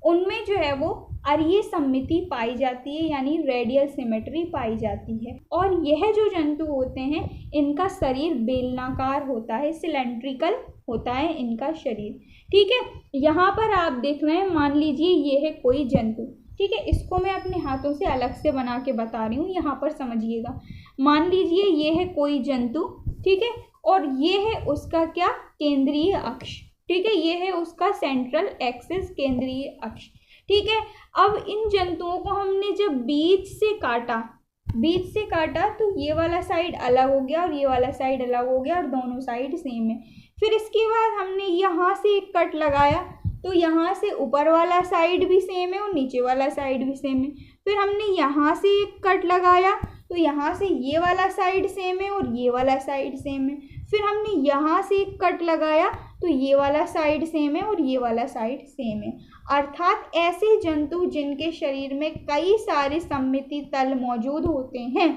उनमें जो है वो अरीय सममिति पाई जाती है, यानी रेडियल सिमेट्री पाई जाती है। और यह जो जंतु होते हैं इनका शरीर बेलनाकार होता है, सिलेंड्रिकल होता है इनका शरीर, ठीक है। यहाँ पर आप देख रहे हैं, मान लीजिए ये है कोई जंतु, ठीक है। इसको मैं अपने हाथों से अलग से बना के बता रही हूँ, यहाँ पर समझिएगा। मान लीजिए ये है कोई जंतु, ठीक है, और ये है उसका क्या? केंद्रीय अक्ष, ठीक है। ये है उसका सेंट्रल एक्सिस, केंद्रीय अक्ष, ठीक है। अब इन जंतुओं को हमने जब बीच से काटा तो ये वाला साइड अलग हो गया और ये वाला साइड अलग हो गया और दोनों साइड सेम है। फिर इसके बाद हमने यहाँ से एक कट लगाया तो यहाँ से ऊपर वाला साइड भी सेम है और नीचे वाला साइड भी सेम है। फिर हमने यहाँ से एक कट लगाया तो यहाँ से ये वाला साइड सेम है और ये वाला साइड सेम है। फिर हमने यहाँ से एक कट लगाया तो ये वाला साइड सेम है और ये वाला साइड सेम है। अर्थात ऐसे जंतु जिनके शरीर में कई सारे सममिति तल मौजूद होते हैं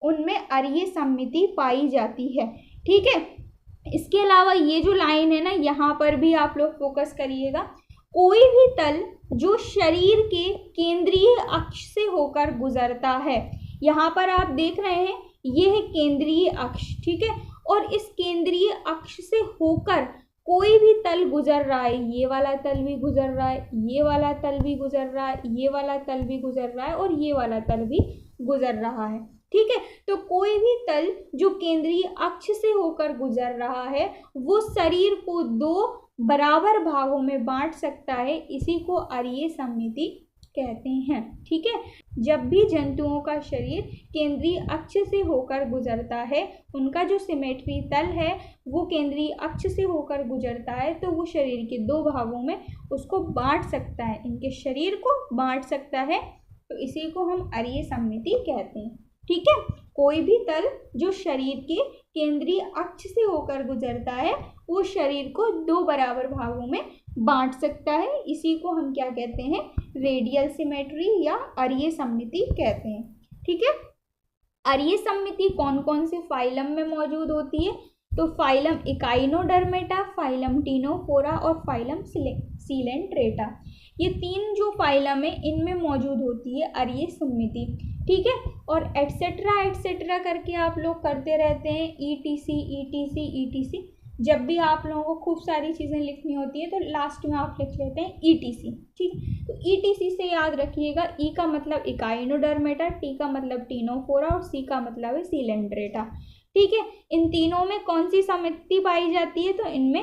उनमें अरीय सममिति पाई जाती है। ठीक है, इसके अलावा ये जो लाइन है ना, यहाँ पर भी आप लोग फोकस करिएगा। कोई भी तल जो शरीर के केंद्रीय अक्ष से होकर गुजरता है, यहाँ पर आप देख रहे हैं ये है केंद्रीय अक्ष। ठीक है, और इस केंद्रीय अक्ष से होकर कोई भी तल गुजर रहा है, ये वाला तल भी गुजर रहा है, ये वाला तल भी गुजर रहा है, ये वाला तल भी गुजर रहा है और ये वाला तल भी गुजर रहा है। ठीक है, तो कोई भी तल जो केंद्रीय अक्ष से होकर गुजर रहा है वो शरीर को दो बराबर भागों में बांट सकता है, इसी को अरीय सममिति कहते हैं। ठीक है, जब भी जंतुओं का शरीर केंद्रीय अक्ष से होकर गुजरता है, उनका जो सिमेट्री तल है वो केंद्रीय अक्ष से होकर गुजरता है, तो वो शरीर के दो भागों में उसको बांट सकता है, इनके शरीर को बांट सकता है, तो इसी को हम अरीय सममिति कहते हैं। ठीक है, कोई भी तल जो शरीर के केंद्रीय अक्ष से होकर गुजरता है वो शरीर को दो बराबर भागों में बांट सकता है, इसी को हम क्या कहते हैं, रेडियल सिमेट्री या अरीय सममिति कहते हैं। ठीक है, अरीय सममिति कौन कौन से फाइलम में मौजूद होती है, तो फाइलम इकाइनोडर्मेटा, फाइलम टीनोफोरा और फाइलम सीलेंट्रेटा, ये तीन जो फाइलम है इनमें मौजूद होती है अरीय सममिति। ठीक है, और एटसेट्रा करके आप लोग करते रहते हैं, ETC। जब भी आप लोगों को खूब सारी चीज़ें लिखनी होती है तो लास्ट में आप लिख लेते हैं ETC। ठीक, तो ETC से याद रखिएगा, E का मतलब इकाइनोडर्मेटा, T का मतलब टीनोफोरा और C का मतलब है सीलेंट्रेटा। ठीक है, इन तीनों में कौन सी सममिति पाई जाती है, तो इनमें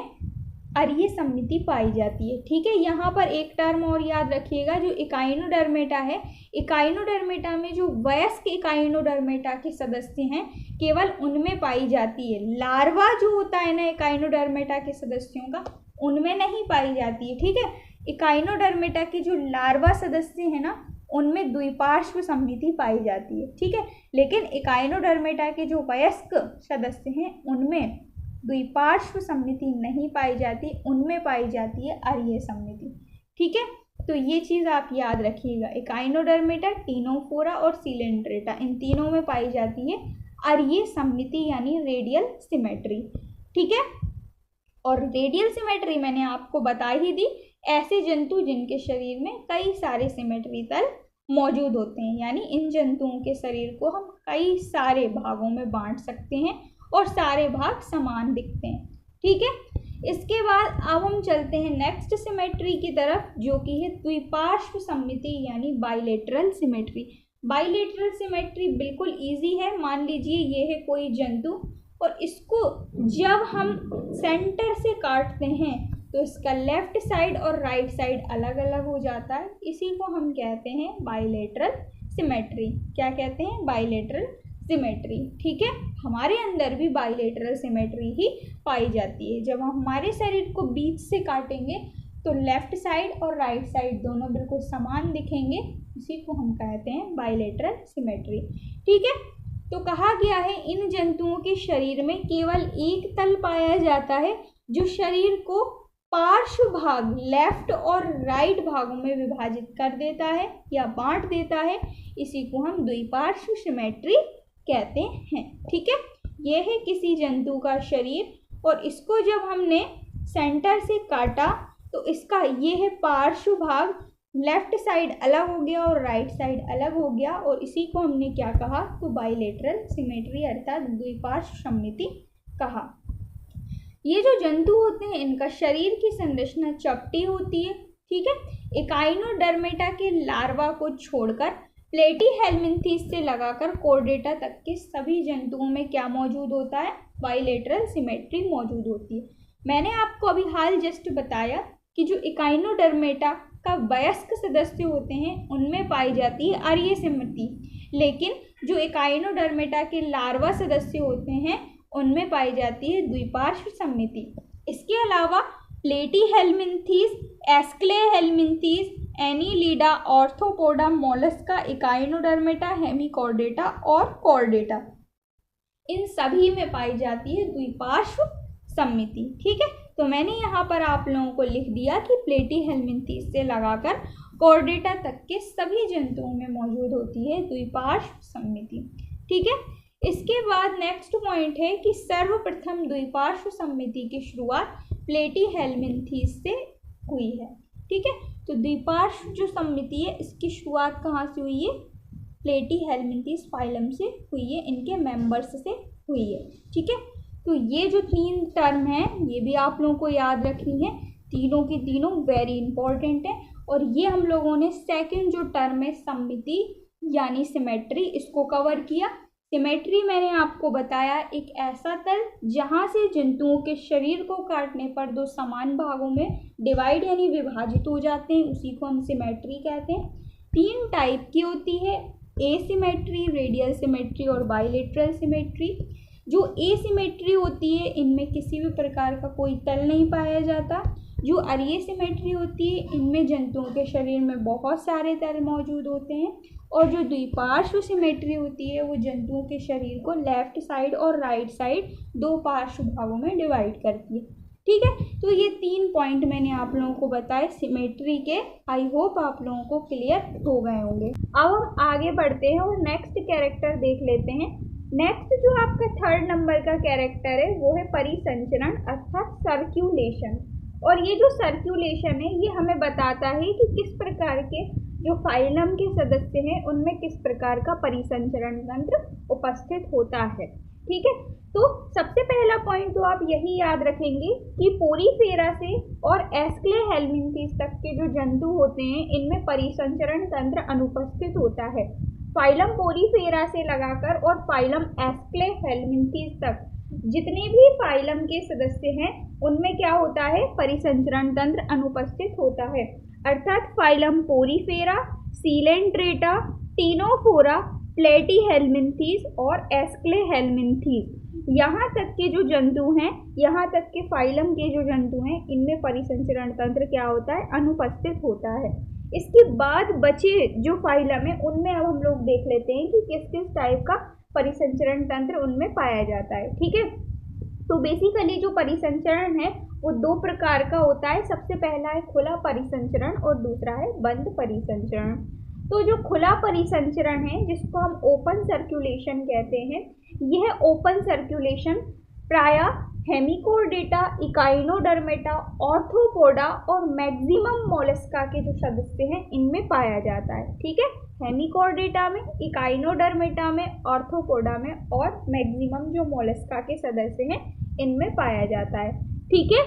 अरीय सममिति पाई जाती है। ठीक है, यहाँ पर एक टर्म और याद रखिएगा, जो इकाइनोडर्मेटा है, इकाइनोडर्मेटा में जो वयस्क इकाइनोडर्मेटा के सदस्य हैं केवल उनमें पाई जाती है। लार्वा जो होता है ना इकाइनोडर्मेटा के सदस्यों का, उनमें नहीं पाई जाती है। ठीक है, इकाइनोडर्मेटा के जो लार्वा सदस्य हैं ना उनमें द्विपार्श्व सममिति पाई जाती है। ठीक है, लेकिन इकाइनोडर्मेटा के जो वयस्क सदस्य हैं उनमें द्विपार्श्व सममिति नहीं पाई जाती, उनमें पाई जाती है अरीय सममिति। ठीक है, तो ये चीज़ आप याद रखिएगा, इकाइनोडर्मेटा, टीनोफोरा और सीलेंट्रेटा, इन तीनों में पाई जाती है अरीय सममिति यानी रेडियल सिमेट्री। ठीक है, और रेडियल सिमेट्री मैंने आपको बता ही दी, ऐसे जंतु जिनके शरीर में कई सारे सिमेट्री तल मौजूद होते हैं, यानी इन जंतुओं के शरीर को हम कई सारे भागों में बांट सकते हैं और सारे भाग समान दिखते हैं। ठीक है, इसके बाद अब हम चलते हैं नेक्स्ट सिमेट्री की तरफ, जो कि है द्विपार्श्व सममिति यानी बाइलेटरल सिमेट्री। बाइलेटरल सिमेट्री बिल्कुल इजी है। मान लीजिए ये है कोई जंतु और इसको जब हम सेंटर से काटते हैं तो इसका लेफ्ट साइड और राइट साइड अलग अलग हो जाता है, इसी को हम कहते हैं बाइलेटरल सिमेट्री। क्या कहते हैं, बाइलेटरल सिमेट्री। ठीक है, हमारे अंदर भी बाइलेटरल सिमेट्री ही पाई जाती है। जब हम हमारे शरीर को बीच से काटेंगे तो लेफ्ट साइड और राइट साइड दोनों बिल्कुल समान दिखेंगे, इसी को हम कहते हैं बाइलेटरल सिमेट्री। ठीक है, तो कहा गया है इन जंतुओं के शरीर में केवल एक तल पाया जाता है जो शरीर को पार्श्व भाग लेफ्ट और राइट भागों में विभाजित कर देता है या बांट देता है, इसी को हम द्विपार्श्व सिमेट्री कहते हैं। ठीक है, यह है किसी जंतु का शरीर और इसको जब हमने सेंटर से काटा तो इसका ये है पार्श्व भाग, लेफ्ट साइड अलग हो गया और राइट साइड अलग हो गया, और इसी को हमने क्या कहा, तो बाइलेटरल सिमेट्री अर्थात द्विपार्श्व सममिति कहा। ये जो जंतु होते हैं इनका शरीर की संरचना चपटी होती है। ठीक है, इकाइनोडर्मेटा के लार्वा को छोड़कर प्लेटीहेल्मिन्थीस से लगाकर कोर्डेटा तक के सभी जंतुओं में क्या मौजूद होता है, बाइलेटरल सिमेट्री मौजूद होती है। मैंने आपको अभी हाल जस्ट बताया कि जो इकाइनोडर्मेटा का वयस्क सदस्य होते हैं उनमें पाई जाती है अरीय सममिति, लेकिन जो इकाइनोडर्मेटा के लार्वा सदस्य होते हैं उनमें पाई जाती है द्विपार्श्व सममिति। इसके अलावा Platyhelminthes, Aschelminthes, Annelida, Arthropoda, Mollusca, Echinodermata, Hemichordata और कॉर्डेटा, इन सभी में पाई जाती है द्विपार्श्व सममिति। ठीक है, तो मैंने यहाँ पर आप लोगों को लिख दिया कि प्लेटीहेल्मिन्थीस से लगाकर कॉर्डेटा तक के सभी जंतुओं में मौजूद होती है द्विपार्श्व सममिति। ठीक है, इसके बाद नेक्स्ट पॉइंट है कि सर्वप्रथम द्विपार्श्व सममिति की शुरुआत प्लेटीहेल्मिन्थीस से हुई है। ठीक है, तो द्विपार्श्व जो सममिति है इसकी शुरुआत कहाँ से हुई है? प्लेटीहेल्मिन्थीस फाइलम से हुई है, इनके मेंबर्स से हुई है। ठीक है, तो ये जो 3 टर्म है ये भी आप लोगों को याद रखनी है, तीनों की तीनों वेरी इंपॉर्टेंट है। और ये हम लोगों ने सेकंड जो टर्म है सममिति यानी सिमेट्री, इसको कवर किया। सिमेट्री मैंने आपको बताया एक ऐसा तल जहाँ से जंतुओं के शरीर को काटने पर 2 समान भागों में डिवाइड यानी विभाजित हो जाते हैं, उसी को हम सिमेट्री कहते हैं। 3 टाइप की होती है, एसिमेट्री, रेडियल सिमेट्री और बाइलेटरल सिमेट्री। जो एसिमेट्री होती है इनमें किसी भी प्रकार का कोई तल नहीं पाया जाता। जो अरियसिमेट्री होती है इनमें जंतुओं के शरीर में बहुत सारे तल मौजूद होते हैं। और जो द्विपार्श्व सिमेट्री होती है वो जंतुओं के शरीर को लेफ्ट साइड और राइट साइड 2 पार्श्व भागों में डिवाइड करती है। ठीक है, तो ये 3 पॉइंट मैंने आप लोगों को बताए सिमेट्री के। आई होप आप लोगों को क्लियर हो गए होंगे। अब हम आगे बढ़ते हैं और नेक्स्ट कैरेक्टर देख लेते हैं। नेक्स्ट जो आपका 3rd नंबर का कैरेक्टर है वो है परिसंचरण अर्थात सर्क्यूलेशन। और ये जो सर्क्यूलेशन है ये हमें बताता है कि किस प्रकार के जो फाइलम के सदस्य हैं उनमें किस प्रकार का परिसंचरण तंत्र उपस्थित होता है। ठीक है, तो सबसे पहला पॉइंट तो आप यही याद रखेंगे कि पोरीफेरा से और एस्क्लेहेल्मिन्थीस तक के जो जंतु होते हैं इनमें परिसंचरण तंत्र अनुपस्थित होता है। फाइलम पोरीफेरा से लगाकर और फाइलम एस्क्लेहेल्मिन्थीस तक जितने भी फाइलम के सदस्य हैं उनमें क्या होता है? परिसंचरण तंत्र अनुपस्थित होता है। अर्थात फाइलम पोरीफेरा, सीलेंट्रेटा, टीनोफोरा, प्लेटीहेल्मिन्थीस और एस्क्लेहेल्मिन्थीस, यहाँ तक के जो जंतु हैं, यहाँ तक के फाइलम के जो जंतु हैं इनमें परिसंचरण तंत्र क्या होता है? अनुपस्थित होता है। इसके बाद बचे जो फाइलम है उनमें अब हम लोग देख लेते हैं कि किस किस टाइप का परिसंचरण तंत्र उनमें पाया जाता है। ठीक है, तो बेसिकली जो परिसंचरण है वो 2 प्रकार का होता है। सबसे पहला है खुला परिसंचरण और दूसरा है बंद परिसंचरण। तो जो खुला परिसंचरण है जिसको हम ओपन सर्कुलेशन कहते हैं, यह ओपन सर्कुलेशन प्रायः हेमिकॉर्डेटा, इकाइनोडर्मेटा, ऑर्थोपोडा और मैक्सिमम मोलस्का के जो सदस्य हैं इनमें पाया जाता है। ठीक है, हेमिकॉर्डेटा में, इकाइनोडर्मेटा में, ऑर्थोपोडा में और मैक्सिमम जो मोलस्का के सदस्य हैं इनमें पाया जाता है। ठीक है,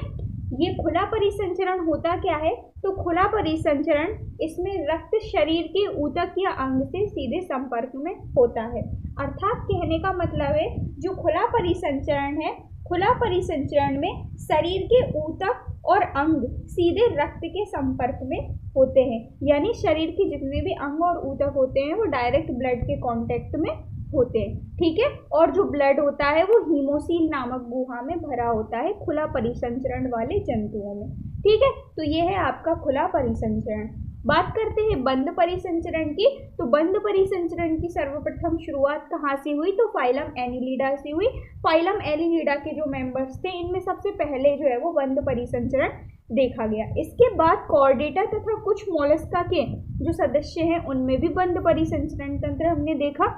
ये खुला परिसंचरण होता क्या है? तो खुला परिसंचरण इसमें रक्त शरीर के ऊतक या अंग से सीधे संपर्क में होता है। अर्थात कहने का मतलब है जो खुला परिसंचरण है, खुला परिसंचरण में शरीर के ऊतक और अंग सीधे रक्त के संपर्क में होते हैं, यानी शरीर के जितने भी अंग और ऊतक होते हैं वो डायरेक्ट ब्लड के कांटेक्ट में होते हैं। ठीक है, और जो ब्लड होता है वो हीमोसील नामक गुहा में भरा होता है खुला परिसंचरण वाले जंतुओं में। ठीक है, तो ये है आपका खुला परिसंचरण। बात करते हैं बंद परिसंचरण की। तो बंद परिसंचरण की सर्वप्रथम शुरुआत कहाँ से हुई? तो फाइलम एनीलिडा से हुई। फाइलम एनीलिडा के जो मेंबर्स थे इनमें सबसे पहले जो है वो बंद परिसंचरण देखा गया। इसके बाद कॉर्डेटा तथा कुछ मोलस्का के जो सदस्य हैं उनमें भी बंद परिसंचरण तंत्र हमने देखा।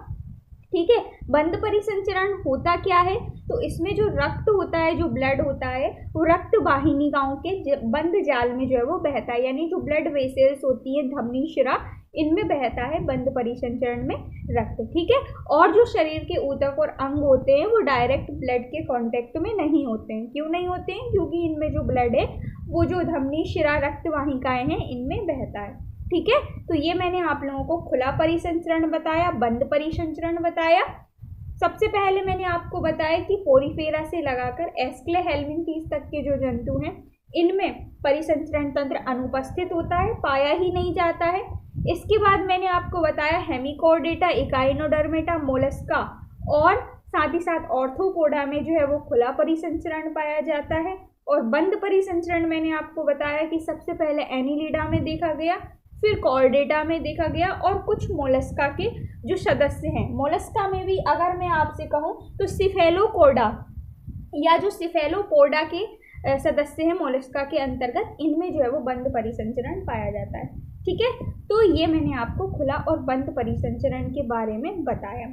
ठीक है, बंद परिसंचरण होता क्या है? तो इसमें जो रक्त होता है, जो ब्लड होता है, वो रक्त वाहिनिकाओं के बंद जाल में जो है वो बहता है, यानी जो ब्लड वेसल्स होती है, धमनी शिरा, इनमें बहता है बंद परिसंचरण में रक्त। ठीक है, और जो शरीर के ऊतक और अंग होते हैं वो डायरेक्ट ब्लड के कांटेक्ट में नहीं होते हैं। क्यों नहीं होते हैं? क्योंकि इनमें जो ब्लड है वो जो धमनी शिरा रक्त वाहिकाएं हैं इनमें बहता है। ठीक है, तो ये मैंने आप लोगों को खुला परिसंचरण बताया, बंद परिसंचरण बताया। सबसे पहले मैंने आपको बताया कि पोरीफेरा से लगाकर एस्क्लेहेल्मिन्थीस तक के जो जंतु हैं इनमें परिसंचरण तंत्र अनुपस्थित होता है, पाया ही नहीं जाता है। इसके बाद मैंने आपको बताया हेमिकॉर्डेटा, इकाइनोडर्मेटा, मोलस्का और साथ ही साथ ऑर्थोपोडा में जो है वो खुला परिसंचरण पाया जाता है। और बंद परिसंचरण मैंने आपको बताया कि सबसे पहले एनीलिडा में देखा गया, फिर कॉर्डेटा में देखा गया, और कुछ मोलस्का के जो सदस्य हैं। मोलस्का में भी अगर मैं आपसे कहूँ तो सिफेलोपोडा या जो सिफेलोपोडा के सदस्य हैं मोलस्का के अंतर्गत, इनमें जो है वो बंद परिसंचरण पाया जाता है। ठीक है, तो ये मैंने आपको खुला और बंद परिसंचरण के बारे में बताया।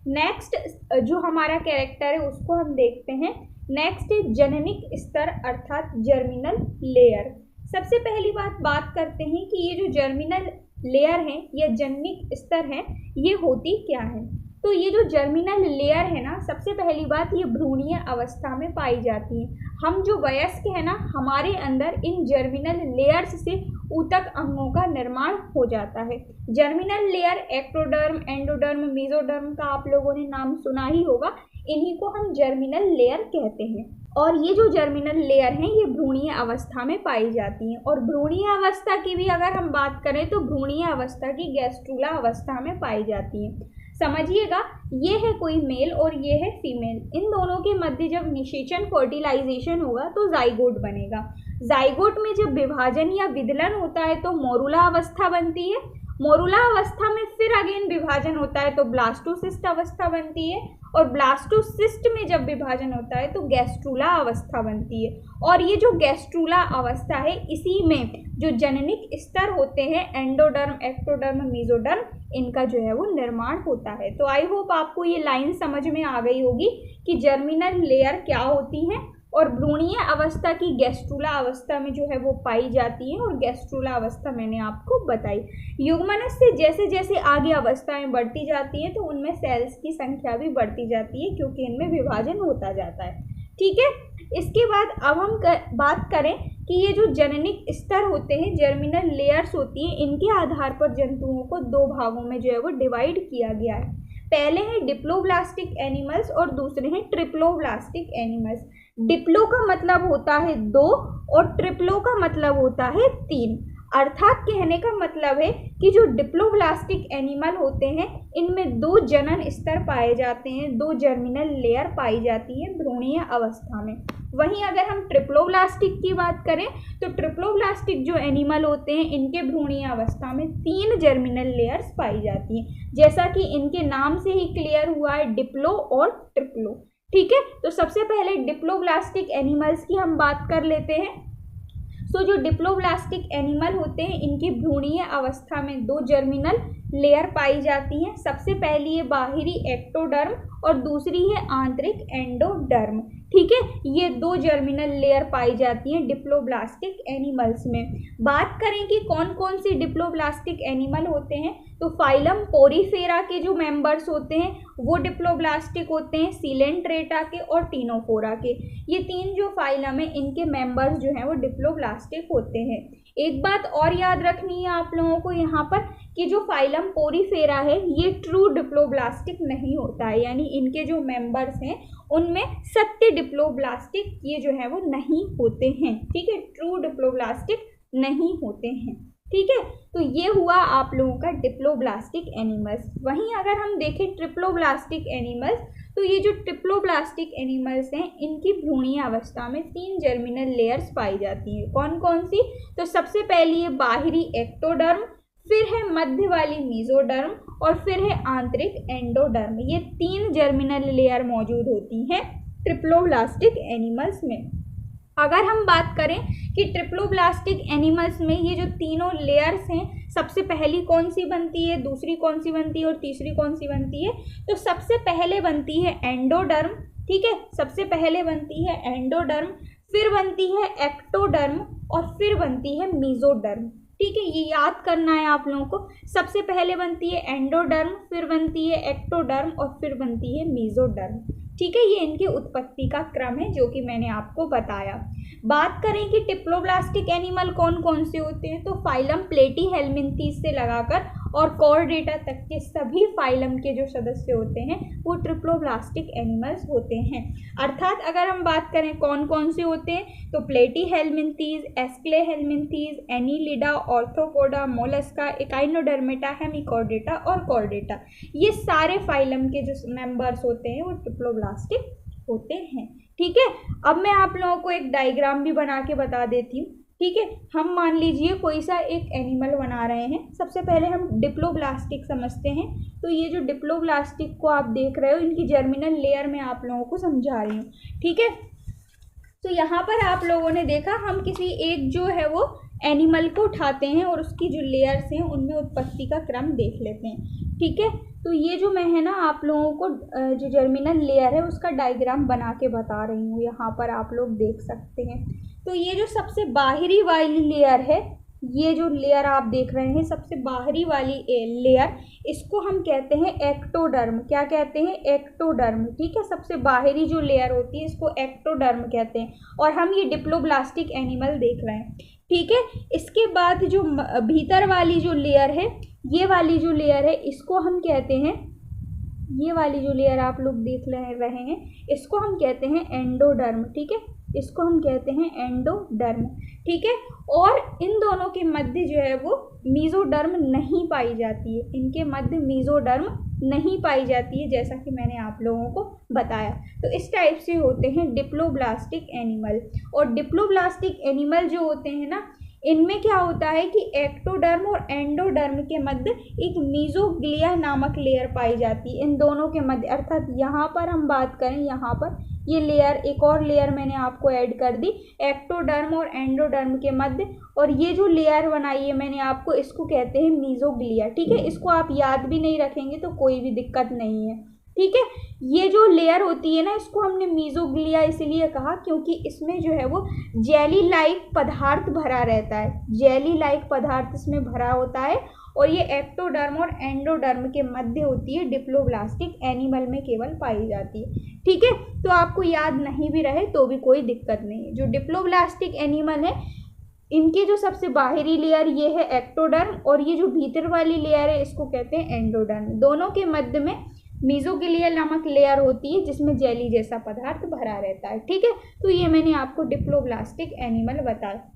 नेक्स्ट जो हमारा कैरेक्टर है उसको हम देखते हैं। नेक्स्ट है जननिक स्तर अर्थात जर्मिनल लेयर। सबसे पहली बात करते हैं कि ये जो जर्मिनल लेयर है या जननिक स्तर है ये होती क्या है। तो ये जो जर्मिनल लेयर है ना, सबसे पहली बात ये भ्रूणीय अवस्था में पाई जाती है। हम जो वयस्क है ना, हमारे अंदर इन जर्मिनल लेयर्स से ऊतक अंगों का निर्माण हो जाता है। Germinal layer ectoderm, endoderm, mesoderm का आप लोगों ने नाम सुना ही होगा, इन्हीं को हम जर्मिनल लेयर कहते हैं। और ये जो जर्मिनल लेयर हैं ये भ्रूणीय अवस्था में पाई जाती हैं। और भ्रूणीय अवस्था की भी अगर हम बात करें तो भ्रूणीय अवस्था की गैस्ट्रूला अवस्था में पाई जाती हैं। समझिएगा, ये है कोई मेल और ये है फीमेल, इन दोनों के मध्य जब निषेचन फर्टिलाइजेशन होगा तो जाइगोट बनेगा। जाइगोट में जब विभाजन या विदलन होता है तो मोरुला अवस्था बनती है। मोरुला अवस्था में फिर अगेन विभाजन होता है तो ब्लास्टोसिस्ट अवस्था बनती है। और ब्लास्टोसिस्ट में जब विभाजन होता है तो गैस्ट्रूला अवस्था बनती है। और ये जो गैस्ट्रूला अवस्था है इसी में जो जननिक स्तर होते हैं एंडोडर्म, एक्टोडर्म, मेसोडर्म, इनका जो है वो निर्माण होता है। तो आई होप आपको ये लाइन समझ में आ गई होगी कि जर्मिनल लेयर क्या होती हैं और भ्रूणीय अवस्था की गैस्ट्रूला अवस्था में जो है वो पाई जाती है। और गैस्ट्रूला अवस्था मैंने आपको बताई। युग्मनज से जैसे जैसे आगे अवस्थाएं बढ़ती जाती हैं तो उनमें सेल्स की संख्या भी बढ़ती जाती है क्योंकि इनमें विभाजन होता जाता है। ठीक है, इसके बाद अब हम बात करें कि ये जो जननिक स्तर होते हैं, जर्मिनल लेयर्स होती हैं, इनके आधार पर जंतुओं को दो भागों में जो है वो डिवाइड किया गया है। पहले हैं डिप्लोब्लास्टिक एनिमल्स और दूसरे हैं ट्रिप्लोब्लास्टिक एनिमल्स। डिप्लो का मतलब होता है 2 और ट्रिप्लो का मतलब होता है 3। अर्थात कहने का मतलब है कि जो डिप्लोब्लास्टिक एनिमल होते हैं इनमें 2 जनन स्तर पाए जाते हैं, 2 जर्मिनल लेयर पाई जाती है भ्रूणीय अवस्था में। वहीं अगर हम ट्रिप्लोब्लास्टिक की बात करें तो ट्रिप्लोब्लास्टिक जो एनिमल होते हैं इनके भ्रूणीय अवस्था में 3 जर्मिनल लेयर्स पाई जाती हैं, जैसा कि इनके नाम से ही क्लियर हुआ है, डिप्लो और ट्रिप्लो। ठीक है, तो सबसे पहले डिप्लोब्लास्टिक एनिमल्स की हम बात कर लेते हैं। तो जो डिप्लोब्लास्टिक एनिमल होते हैं इनकी भ्रूणीय अवस्था में 2 जर्मिनल लेयर पाई जाती हैं। सबसे पहली है बाहरी एक्टोडर्म और दूसरी है आंतरिक एंडोडर्म। ठीक है, ये 2 जर्मिनल लेयर पाई जाती हैं डिप्लोब्लास्टिक एनिमल्स में। बात करें कि कौन कौन से डिप्लोब्लास्टिक एनिमल होते हैं तो फाइलम पोरीफेरा के जो मेंबर्स होते हैं वो डिप्लोब्लास्टिक होते हैं, सीलेंट्रेटा के और टीनोफोरा के। ये 3 जो फाइलम है इनके मेंबर्स जो हैं वो डिप्लोब्लास्टिक होते हैं। एक बात और याद रखनी है आप लोगों को यहाँ पर कि जो फाइलम पोरीफेरा है ये ट्रू डिप्लोब्लास्टिक नहीं होता है, यानी इनके जो मेंबर्स हैं उनमें सत्य डिप्लोब्लास्टिक ये जो है वो नहीं होते हैं। ठीक है, ट्रू डिप्लोब्लास्टिक नहीं होते हैं। ठीक है, तो ये हुआ आप लोगों का डिप्लोब्लास्टिक एनिमल्स। वहीं अगर हम देखें ट्रिप्लोब्लास्टिक एनिमल्स तो ये जो ट्रिप्लोब्लास्टिक एनिमल्स हैं इनकी भ्रूणीय अवस्था में 3 जर्मिनल लेयर्स पाई जाती हैं। कौन कौन सी? तो सबसे पहली है बाहरी एक्टोडर्म, फिर है मध्य वाली मेसोडर्म और फिर है आंतरिक एंडोडर्म। ये 3 जर्मिनल लेयर मौजूद होती हैं ट्रिप्लोब्लास्टिक एनिमल्स में। अगर हम बात करें कि ट्रिप्लोब्लास्टिक एनिमल्स में ये जो तीनों लेयर्स हैं सबसे पहली कौन सी बनती है, दूसरी कौन सी बनती है और तीसरी कौन सी बनती है, तो सबसे पहले बनती है एंडोडर्म। ठीक है, सबसे पहले बनती है एंडोडर्म, फिर बनती है एक्टोडर्म और फिर बनती है मेसोडर्म। ठीक है, ये याद करना है आप लोगों को। सबसे पहले बनती है एंडोडर्म, फिर बनती है एक्टोडर्म और फिर बनती है मेसोडर्म। ठीक है, ये इनकी उत्पत्ति का क्रम है जो कि मैंने आपको बताया। बात करें कि ट्रिप्लोब्लास्टिक एनिमल कौन कौन से होते हैं तो फाइलम प्लेटीहेल्मिन्थीज से लगाकर और कॉर्डेटा तक के सभी फाइलम के जो सदस्य होते हैं वो ट्रिप्लोब्लास्टिक एनिमल्स होते हैं। अर्थात अगर हम बात करें कौन कौन से होते हैं तो Platyhelminthes, Aschelminthes, Annelida, Arthropoda, Mollusca, Echinodermata, Hemichordata और कॉर्डेटा, ये सारे फाइलम के जो मेंबर्स होते हैं वो ट्रिप्लोब्लास्टिक होते हैं। ठीक है, अब मैं आप लोगों को एक डायग्राम भी बना के बता देती हूँ ठीक है, हम मान लीजिए कोई सा एक एनिमल बना रहे हैं। सबसे पहले हम डिप्लोब्लास्टिक समझते हैं। तो ये जो डिप्लोब्लास्टिक को आप देख रहे हो, इनकी जर्मिनल लेयर में आप लोगों को समझा रही हूँ। ठीक है, तो यहाँ पर आप लोगों ने देखा, हम किसी एक जो है वो एनिमल को उठाते हैं और उसकी जो लेयर्स हैं उनमें उत्पत्ति का क्रम देख लेते हैं। ठीक है, तो ये जो मैं है ना आप लोगों को जो जर्मिनल लेयर है उसका डायग्राम बना के बता रही हूँ, यहाँ पर आप लोग देख सकते हैं। तो ये जो सबसे बाहरी वाली लेयर है, ये जो लेयर आप देख रहे हैं सबसे बाहरी वाली लेयर, इसको हम कहते हैं एक्टोडर्म। क्या कहते हैं? एक्टोडर्म। ठीक है, सबसे बाहरी जो लेयर होती है इसको एक्टोडर्म कहते हैं। और हम ये डिप्लोब्लास्टिक एनिमल देख रहे हैं। ठीक है, इसके बाद जो भीतर वाली जो लेयर है, ये वाली जो लेयर है इसको हम कहते हैं, ये वाली जो लेयर आप लोग देख रहे हैं इसको हम कहते हैं एंडोडर्म। ठीक है, इसको हम कहते हैं एंडोडर्म। ठीक है, और इन दोनों के मध्य जो है वो मीजोडर्म नहीं पाई जाती है, इनके मध्य मीजोडर्म नहीं पाई जाती है, जैसा कि मैंने आप लोगों को बताया। तो इस टाइप से होते हैं डिप्लोब्लास्टिक एनिमल। और डिप्लोब्लास्टिक एनिमल जो होते हैं ना, इनमें क्या होता है कि एक्टोडर्म और एंडोडर्म के मध्य एक मीजोग्लिया नामक लेयर पाई जाती है, इन दोनों के मध्य। अर्थात यहाँ पर हम बात करें, यहाँ पर ये लेयर, एक और लेयर मैंने आपको ऐड कर दी एक्टोडर्म और एंडोडर्म के मध्य, और ये जो लेयर बनाई है मैंने आपको, इसको कहते हैं मीजोग्लिया। ठीक है, इसको आप याद भी नहीं रखेंगे तो कोई भी दिक्कत नहीं है। ठीक है, ये जो लेयर होती है ना, इसको हमने मीजोग्लिया इसलिए कहा क्योंकि इसमें जो है वो जेली लाइक पदार्थ भरा रहता है, जेली लाइक पदार्थ इसमें भरा होता है। और ये एक्टोडर्म और एंडोडर्म के मध्य होती है, डिप्लोब्लास्टिक एनिमल में केवल पाई जाती है। ठीक है, तो आपको याद नहीं भी रहे तो भी कोई दिक्कत नहीं है। जो डिप्लोब्लास्टिक एनिमल है, इनके जो सबसे बाहरी लेयर ये है एक्टोडर्म, और ये जो भीतर वाली लेयर है इसको कहते हैं एंडोडर्म। दोनों के मध्य में मीजोग्लिया नामक लेयर होती है जिसमें जेली जैसा पदार्थ भरा रहता है। ठीक है, तो ये मैंने आपको डिप्लोब्लास्टिक एनिमल बताया।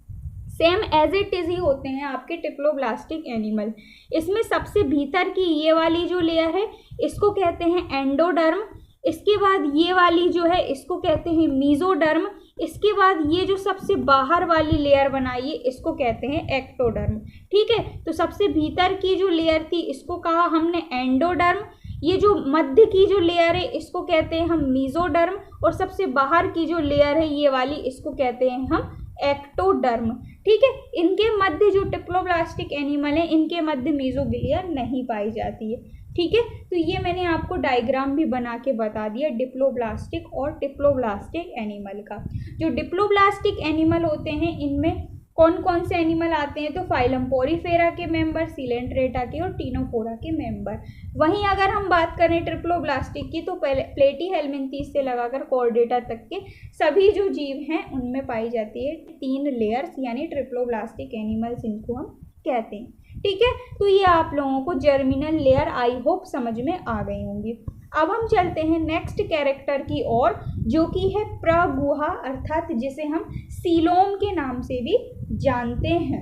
सेम एज इट इज ही होते हैं आपके डिप्लोब्लास्टिक एनिमल। इसमें सबसे भीतर की ये वाली जो लेयर है इसको कहते हैं एंडोडर्म, इसके बाद ये वाली जो है इसको कहते हैं मीजोडर्म, इसके बाद ये जो सबसे बाहर वाली लेयर बनाई है इसको कहते हैं एक्टोडर्म। ठीक है, तो सबसे भीतर की जो लेयर थी इसको कहा हमने एंडोडर्म, ये जो मध्य की जो लेयर है इसको कहते हैं हम मीजोडर्म, और सबसे बाहर की जो लेयर है ये वाली इसको कहते हैं हम एक्टोडर्म। ठीक है, इनके मध्य जो डिप्लोब्लास्टिक एनिमल है इनके मध्य मीजोग्लिया नहीं पाई जाती है। ठीक है, तो ये मैंने आपको डायग्राम भी बना के बता दिया डिप्लोब्लास्टिक और डिप्लोब्लास्टिक एनिमल का। जो डिप्लोब्लास्टिक एनिमल होते हैं इनमें कौन कौन से एनिमल आते हैं? तो फाइलम पोरीफेरा के मेंबर, सीलेंट्रेटा के और टीनोफोरा के मेंबर। वहीं अगर हम बात करें ट्रिप्लोब्लास्टिक की तो प्लेटीहेल्मिन्थीस से लगाकर कॉर्डेटा तक के सभी जो जीव हैं उनमें पाई जाती है 3 लेयर्स, यानी ट्रिप्लोब्लास्टिक एनिमल्स इनको हम कहते हैं। ठीक है, तो ये आप लोगों को जर्मिनल लेयर आई होप समझ में आ गई होंगी। अब हम चलते हैं नेक्स्ट कैरेक्टर की ओर, जो कि है प्रगुहा, अर्थात जिसे हम सीलोम के नाम से भी जानते हैं।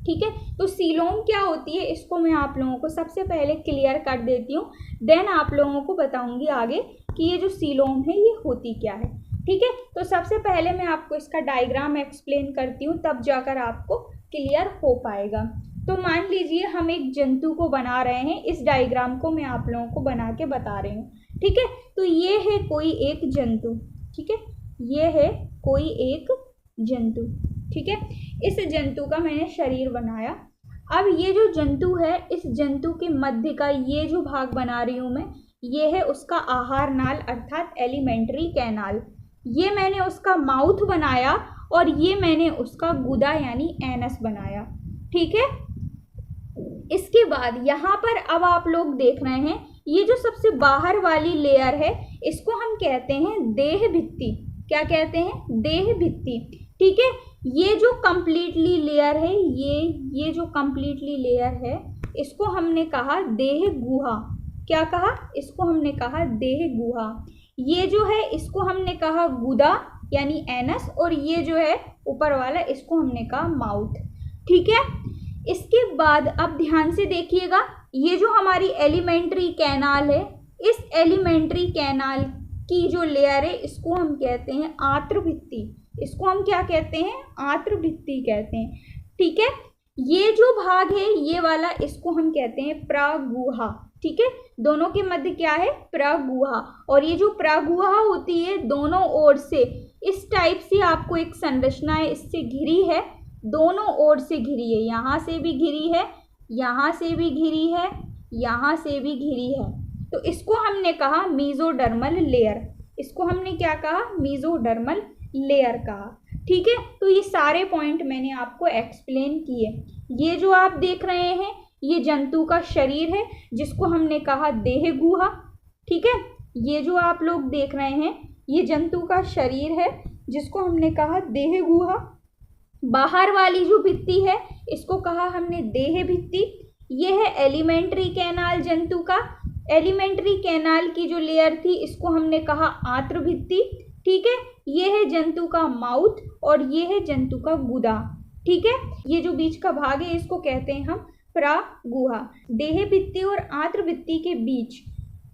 ठीक है, तो सीलोम क्या होती है इसको मैं आप लोगों को सबसे पहले क्लियर कर देती हूँ, देन आप लोगों को बताऊंगी आगे कि ये जो सीलोम है ये होती क्या है। ठीक है, तो सबसे पहले मैं आपको इसका डायग्राम एक्सप्लेन करती हूँ, तब जाकर आपको क्लियर हो पाएगा। तो मान लीजिए हम एक जंतु को बना रहे हैं, इस डायग्राम को मैं आप लोगों को बना के बता रही हूँ। ठीक है, तो ये है कोई एक जंतु। ठीक है, ये है कोई एक जंतु। ठीक है, इस जंतु का मैंने शरीर बनाया। अब ये जो जंतु है, इस जंतु के मध्य का ये जो भाग बना रही हूँ मैं, ये है उसका आहार नाल अर्थात एलिमेंट्री कैनाल। ये मैंने उसका माउथ बनाया और ये मैंने उसका गुदा यानी एनस बनाया। ठीक है, इसके बाद यहाँ पर अब आप लोग देख रहे हैं ये जो सबसे बाहर वाली लेयर है इसको हम कहते हैं देह भित्ति। क्या कहते हैं? देह भित्ति। ठीक है, ये जो कंप्लीटली लेयर है, ये जो कंप्लीटली लेयर है इसको हमने कहा देह गुहा। क्या कहा? इसको हमने कहा देह गुहा। ये जो है इसको हमने कहा गुदा यानी एनस, और ये जो है ऊपर वाला इसको हमने कहा माउथ। ठीक है, इसके बाद अब ध्यान से देखिएगा, ये जो हमारी एलिमेंट्री कैनाल है, इस एलिमेंट्री कैनाल की जो लेयर है इसको हम कहते हैं आंत्र भित्ति। इसको हम क्या कहते हैं, आंत्र भित्ति कहते हैं। ठीक है, ये जो भाग है ये वाला, इसको हम कहते हैं प्रगुहा। ठीक है, दोनों के मध्य क्या है, प्रगुहा। और ये जो प्रगुहा होती है दोनों ओर से इस टाइप से आपको एक संरचना है, इससे घिरी है, दोनों ओर से घिरी है, यहाँ से भी घिरी है, यहाँ से भी घिरी है, यहाँ से भी घिरी है। तो इसको हमने कहा मीजोडर्मल लेयर। इसको हमने क्या कहा, मीजोडर्मल लेयर कहा। ठीक है, तो ये सारे पॉइंट मैंने आपको एक्सप्लेन किए। ये जो आप देख रहे हैं ये जंतु का शरीर है जिसको हमने कहा देह गुहा। ठीक है, ये जो आप लोग देख रहे हैं ये जंतु का शरीर है जिसको हमने कहा देह गुहा। बाहर वाली जो भित्ति है इसको कहा हमने देह भित्ति। ये है एलिमेंट्री कैनाल जंतु का। एलिमेंट्री कैनाल की जो लेयर थी इसको हमने कहा आंत्र भित्ति। ठीक है, ये है जंतु का माउथ और ये है जंतु का गुदा। ठीक है, ये जो बीच का भाग है इसको कहते हैं हम प्रगुहा। देह भित्ति और आंत्र भित्ति के बीच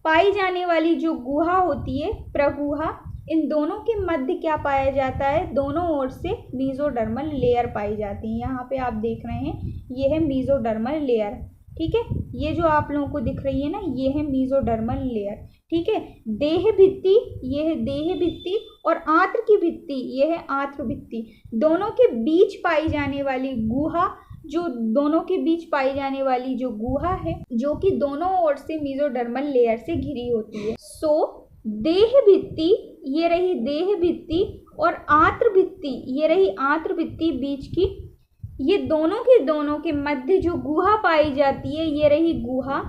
पाई जाने वाली जो गुहा होती है प्रगुहा, इन दोनों के मध्य क्या पाया जाता है, दोनों ओर से मीजोडर्मल लेयर पाई जाती है। यहाँ पे आप देख रहे हैं ये है मीजोडर्मल लेयर। ठीक है, ये जो आप लोगों को दिख रही है ना ये है मीजोडर्मल लेयर। ठीक है, देह भित्ति ये है देह भित्ति और आंत्र की भित्ति ये है आंत्र भित्ति। दोनों के बीच पाई जाने वाली गुहा, जो दोनों के बीच पाई जाने वाली जो गुहा है जो कि दोनों ओर से मीजोडर्मल लेयर से घिरी होती है। सो देह भित्ति ये रही देह भित्ति और आंत्र भित्ति ये रही आंत्र भित्ति बीच की। ये दोनों के मध्य जो गुहा पाई जाती है ये रही गुहा।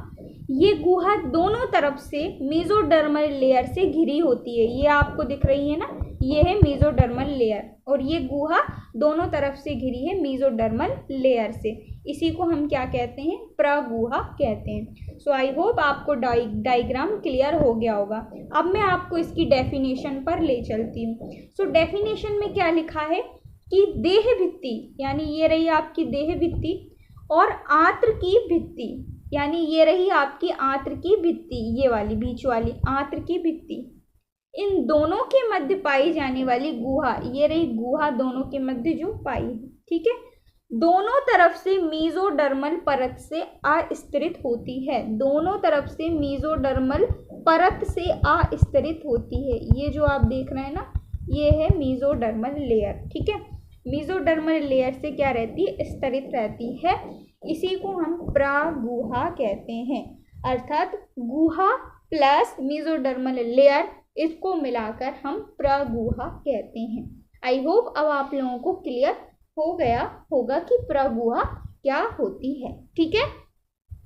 ये गुहा दोनों तरफ से मीजोडर्मल लेयर से घिरी होती है। ये आपको दिख रही है ना, ये है मीजोडर्मल लेयर और ये गुहा दोनों तरफ से घिरी है मीजोडर्मल लेयर से। इसी को हम क्या कहते हैं, प्रगुहा कहते हैं। सो आई होप आपको डायग्राम क्लियर हो गया होगा। अब मैं आपको इसकी डेफिनेशन पर ले चलती हूँ। सो डेफिनेशन में क्या लिखा है कि देह भित्ति यानी ये रही आपकी देह भित्ति और आंत्र की भित्ति यानी ये रही आपकी आंत्र की भित्ति, ये वाली बीच वाली आंत्र की भित्ति, इन दोनों के मध्य पाई जाने वाली गुहा ये रही गुहा, दोनों के मध्य जो पाई है। ठीक है, दोनों तरफ से मीजोडर्मल परत से अस्थिरित होती है। दोनों तरफ से मीजोडर्मल परत से अस्थिरित होती है। ये जो आप देख रहे हैं ना ये है मीजोडर्मल लेयर। ठीक है, मीजोडर्मल लेयर से क्या रहती है, स्तरित रहती है। इसी को हम प्रगुहा कहते हैं, अर्थात गुहा प्लस मीजोडर्मल लेयर, इसको मिलाकर हम प्रगुहा कहते हैं। आई होप अब आप लोगों को क्लियर हो गया होगा कि प्रगुहा क्या होती है। ठीक है,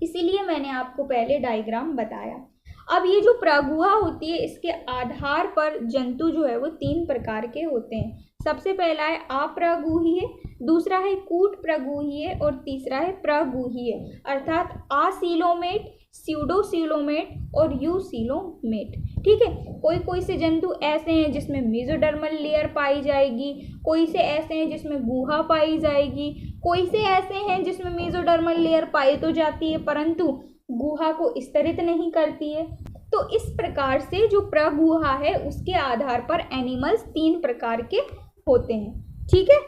इसीलिए मैंने आपको पहले डायग्राम बताया। अब ये जो प्रगुहा होती है इसके आधार पर जंतु जो है वो 3 प्रकार के होते हैं। सबसे पहला है अप्रगुहीय, दूसरा है कूट प्रगुहीय और तीसरा है प्रगुहीय, अर्थात असीलोमेट, स्यूडोसीलोमेट और यूसीलोमेट। ठीक है, कोई से जंतु ऐसे हैं जिसमें मीजोडर्मल लेयर पाई जाएगी, कोई से ऐसे हैं जिसमें गुहा पाई जाएगी, कोई से ऐसे हैं जिसमें मीजोडर्मल लेयर पाई तो जाती है परंतु गुहा को स्तरित नहीं करती है। तो इस प्रकार से जो प्रगुहा है उसके आधार पर एनिमल्स 3 प्रकार के होते हैं। ठीक है,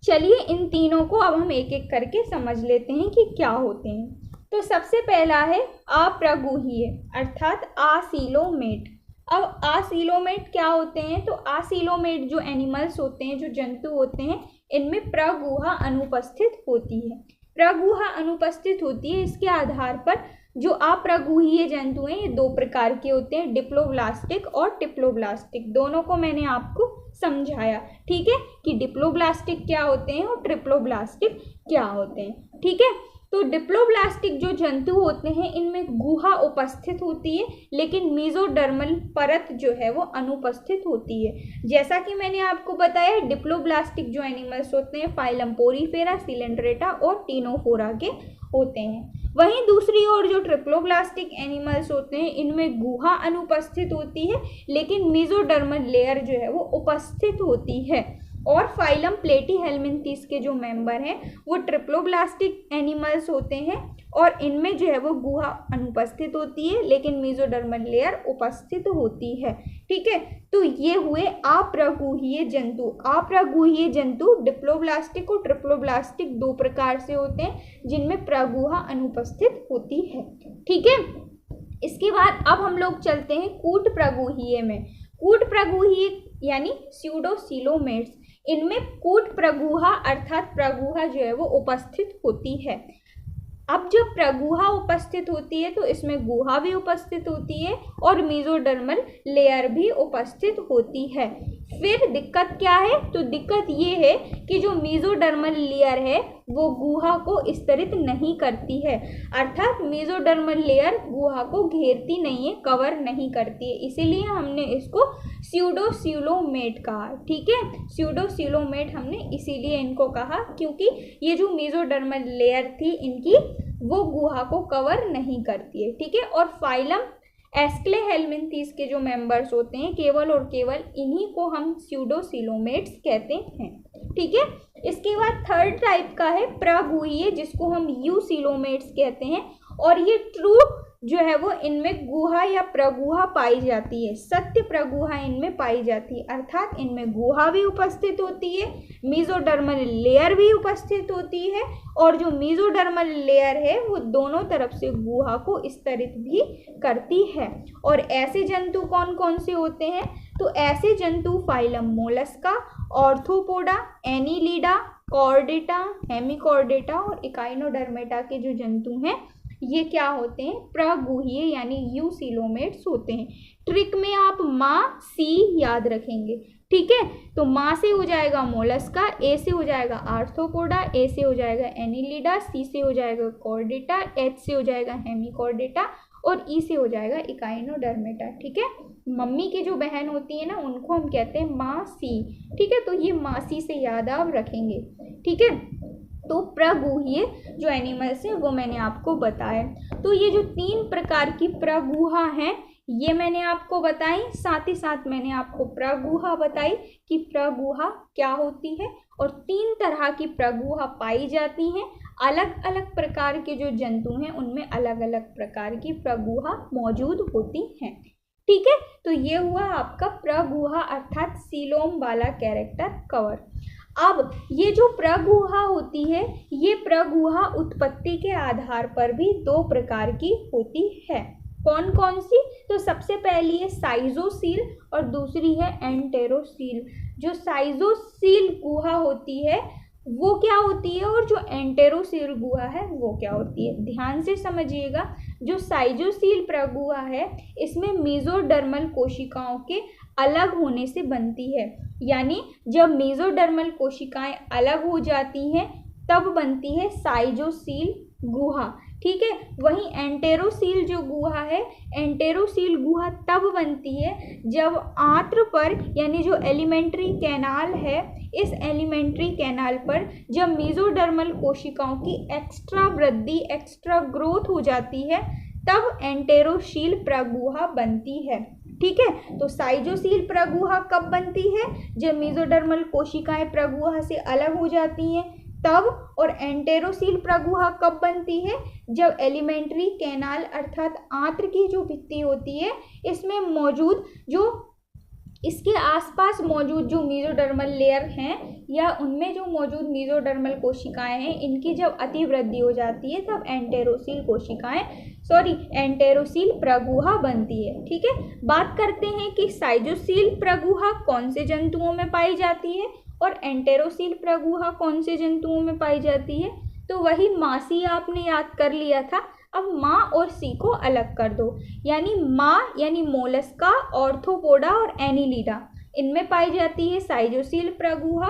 चलिए इन तीनों को अब हम एक एक करके समझ लेते हैं कि क्या होते हैं। तो सबसे पहला है अप्रगुहीय अर्थात असीलोमेट। अब असीलोमेट क्या होते हैं, तो असीलोमेट जो एनिमल्स होते हैं, जो जंतु होते हैं, इनमें प्रगुहा अनुपस्थित होती है। प्रगुहा अनुपस्थित होती है, इसके आधार पर जो अप्रगुहीय जंतु हैं ये 2 प्रकार के होते हैं, डिप्लोब्लास्टिक और ट्रिप्लोब्लास्टिक। दोनों को मैंने आपको समझाया। ठीक है, कि डिप्लोब्लास्टिक क्या होते हैं और ट्रिप्लोब्लास्टिक क्या होते हैं। ठीक है, तो डिप्लोब्लास्टिक जो जंतु होते हैं इनमें गुहा उपस्थित होती है लेकिन मीजोडर्मल परत जो है वो अनुपस्थित होती है। जैसा कि मैंने आपको बताया डिप्लोब्लास्टिक जो एनिमल्स होते हैं फाइलम पोरीफेरा, सिलेंड्रेटा और टीनोफोरा के होते हैं। वहीं दूसरी ओर जो ट्रिप्लोब्लास्टिक एनिमल्स होते हैं इनमें गुहा अनुपस्थित होती है लेकिन मीजोडर्मल लेयर जो है वो उपस्थित होती है। और फाइलम प्लेटीहेल्मिन्थीस के जो मेंबर हैं वो ट्रिप्लोब्लास्टिक एनिमल्स होते हैं और इनमें जो है वो गुहा अनुपस्थित होती है लेकिन मेसोडर्मल लेयर उपस्थित होती है। ठीक है, तो ये हुए अप्रगुहीय जंतु। अप्रगुहीय जंतु डिप्लोब्लास्टिक और ट्रिप्लोब्लास्टिक दो प्रकार से होते हैं जिनमें प्रगुहा अनुपस्थित होती है। ठीक है, इसके बाद अब हम लोग चलते हैं कूट प्रगुहीय में। कूट प्रगुहीय यानी स्यूडोसीलोमेट्स, इनमें कूट प्रगुहा अर्थात प्रगुहा जो है वो उपस्थित होती है। अब जब प्रगुहा उपस्थित होती है तो इसमें गुहा भी उपस्थित होती है और मेसोडर्मल लेयर भी उपस्थित होती है। फिर दिक्कत क्या है, तो दिक्कत ये है कि जो मेसोडर्मल लेयर है वो गुहा को स्तरित नहीं करती है, अर्थात मेसोडर्मल लेयर गुहा को घेरती नहीं है, कवर नहीं करती है, इसीलिए हमने इसको स्यूडोसीलोमेट कहा। ठीक है, स्यूडोसीलोमेट हमने इसीलिए इनको कहा क्योंकि ये जो मेसोडर्मल लेयर थी इनकी वो गुहा को कवर नहीं करती है। ठीक है, और फाइलम एस्क्लेहेल्मिन्थीस के जो मेंबर्स होते हैं केवल और केवल इन्हीं को हम स्यूडोसीलोमेट्स कहते हैं। ठीक है, इसके बाद थर्ड टाइप का है प्रगुहीय जिसको हम यूसीलोमेट्स कहते हैं और ये ट्रू जो है वो इनमें गुहा या प्रगुहा पाई जाती है, सत्य प्रगुहा इनमें पाई जाती है, अर्थात इनमें गुहा भी उपस्थित होती है, मेसोडर्मल लेयर भी उपस्थित होती है और जो मेसोडर्मल लेयर है वो दोनों तरफ से गुहा को स्तरित भी करती है। और ऐसे जंतु कौन कौन से होते हैं, तो ऐसे जंतु phylum Mollusca, arthropoda, Annelida, Chordata, Hemichordata और इकाइनोडर्मेटा के जो जंतु हैं ये क्या होते हैं, प्रगुहीय यानी यूसीलोमेट्स होते हैं। ट्रिक में आप माँ सी याद रखेंगे। ठीक है, तो माँ से हो जाएगा मोलस्का, ए से हो जाएगा आर्थ्रोपोडा, ए से हो जाएगा एनीलिडा, सी से हो जाएगा कॉर्डेटा, एच से हो जाएगा हेमिकॉर्डेटा और ई से हो जाएगा इकाइनोडर्मेटा। ठीक है, मम्मी की जो बहन होती है ना उनको हम कहते हैं माँ सी। ठीक है, तो ये मासी से याद आप रखेंगे। ठीक है, तो प्रगुहीय जो एनिमल्स हैं वो मैंने आपको बताया। तो ये जो तीन प्रकार की प्रगुहा हैं ये मैंने आपको बताई, साथ ही साथ मैंने आपको प्रगुहा बताई कि प्रगुहा क्या होती है और तीन तरह की प्रगुहा पाई जाती हैं। अलग अलग प्रकार के जो जंतु हैं उनमें अलग अलग प्रकार की प्रगुहा मौजूद होती हैं। ठीक है, तो ये हुआ आपका प्रगुहा अर्थात सीलोम वाला कैरेक्टर कवर। अब ये जो प्रगुहा होती है ये प्रगुहा उत्पत्ति के आधार पर भी दो प्रकार की होती है। कौन कौन सी, तो सबसे पहली है साइजोसील और दूसरी है एंटेरोसील। जो साइजोसील गुहा होती है वो क्या होती है और जो एंटेरोसील गुहा है वो क्या होती है, ध्यान से समझिएगा। जो साइजोसील प्रगुहा है इसमें मेसोडर्मल कोशिकाओं के अलग होने से बनती है, यानी जब मेसोडर्मल कोशिकाएं अलग हो जाती हैं तब बनती है साइजोसील गुहा। ठीक है, वहीं एंटेरोसील जो गुहा है, एंटेरोसील गुहा तब बनती है जब आंत्र पर यानी जो एलिमेंट्री कैनाल है इस एलिमेंट्री कैनाल पर जब मेसोडर्मल कोशिकाओं की एक्स्ट्रा वृद्धि एक्स्ट्रा ग्रोथ हो जाती है तब एंटेरोसील प्रगुहा बनती है। ठीक है, तो साइजोसील प्रगुहा कब बनती है, जब मेसोडर्मल कोशिकाएं प्रगुहा से अलग हो जाती हैं तब, और एंटेरोसील प्रगुहा कब बनती है, जब एलिमेंट्री कैनाल अर्थात आंत्र की जो भित्ति होती है इसमें मौजूद जो इसके आसपास मौजूद जो मेसोडर्मल लेयर हैं या उनमें जो मौजूद मेसोडर्मल कोशिकाएं हैं इनकी जब अतिवृद्धि हो जाती है तब एंटेरोसील प्रगुहा बनती है। ठीक है, बात करते हैं कि साइजोसील प्रगुहा कौन से जंतुओं में पाई जाती है और एंटेरोसील प्रगुहा कौन से जंतुओं में पाई जाती है। तो वही मासी आपने याद कर लिया था, अब माँ और सी को अलग कर दो, यानी माँ यानी मोलस्का, ऑर्थोपोडा और एनीलिडा इनमें पाई जाती है साइजोसील प्रगुहा,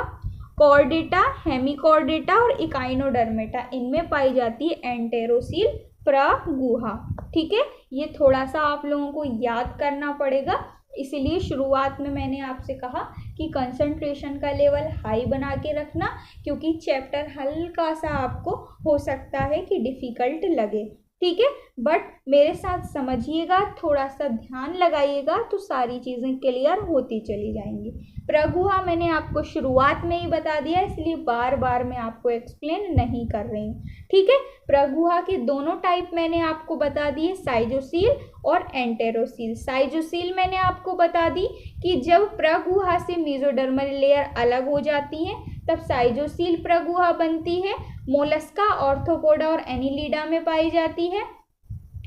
कॉर्डेटा, हेमिकॉर्डेटा और इकाइनोडर्मेटा इनमें पाई जाती है एंटेरोसील प्रगुहा। ठीक है, ये थोड़ा सा आप लोगों को याद करना पड़ेगा, इसीलिए शुरुआत में मैंने आपसे कहा कि कंसंट्रेशन का लेवल हाई बना के रखना क्योंकि चैप्टर हल्का सा आपको हो सकता है कि डिफ़िकल्ट लगे। ठीक है, बट मेरे साथ समझिएगा, थोड़ा सा ध्यान लगाइएगा तो सारी चीज़ें क्लियर होती चली जाएंगी। प्रगुहा मैंने आपको शुरुआत में ही बता दिया, इसलिए बार बार मैं आपको एक्सप्लेन नहीं कर रही हूँ। ठीक है, प्रगुहा के दोनों टाइप मैंने आपको बता दिए, साइजोसील और एंटेरोसील। साइजोसील मैंने आपको बता दी कि जब प्रगुहा से मेसोडर्मल लेयर अलग हो जाती है तब साइजोसील प्रगुहा बनती है। मोलस्का, ऑर्थोपोडा और एनिलिडा में पाई जाती है।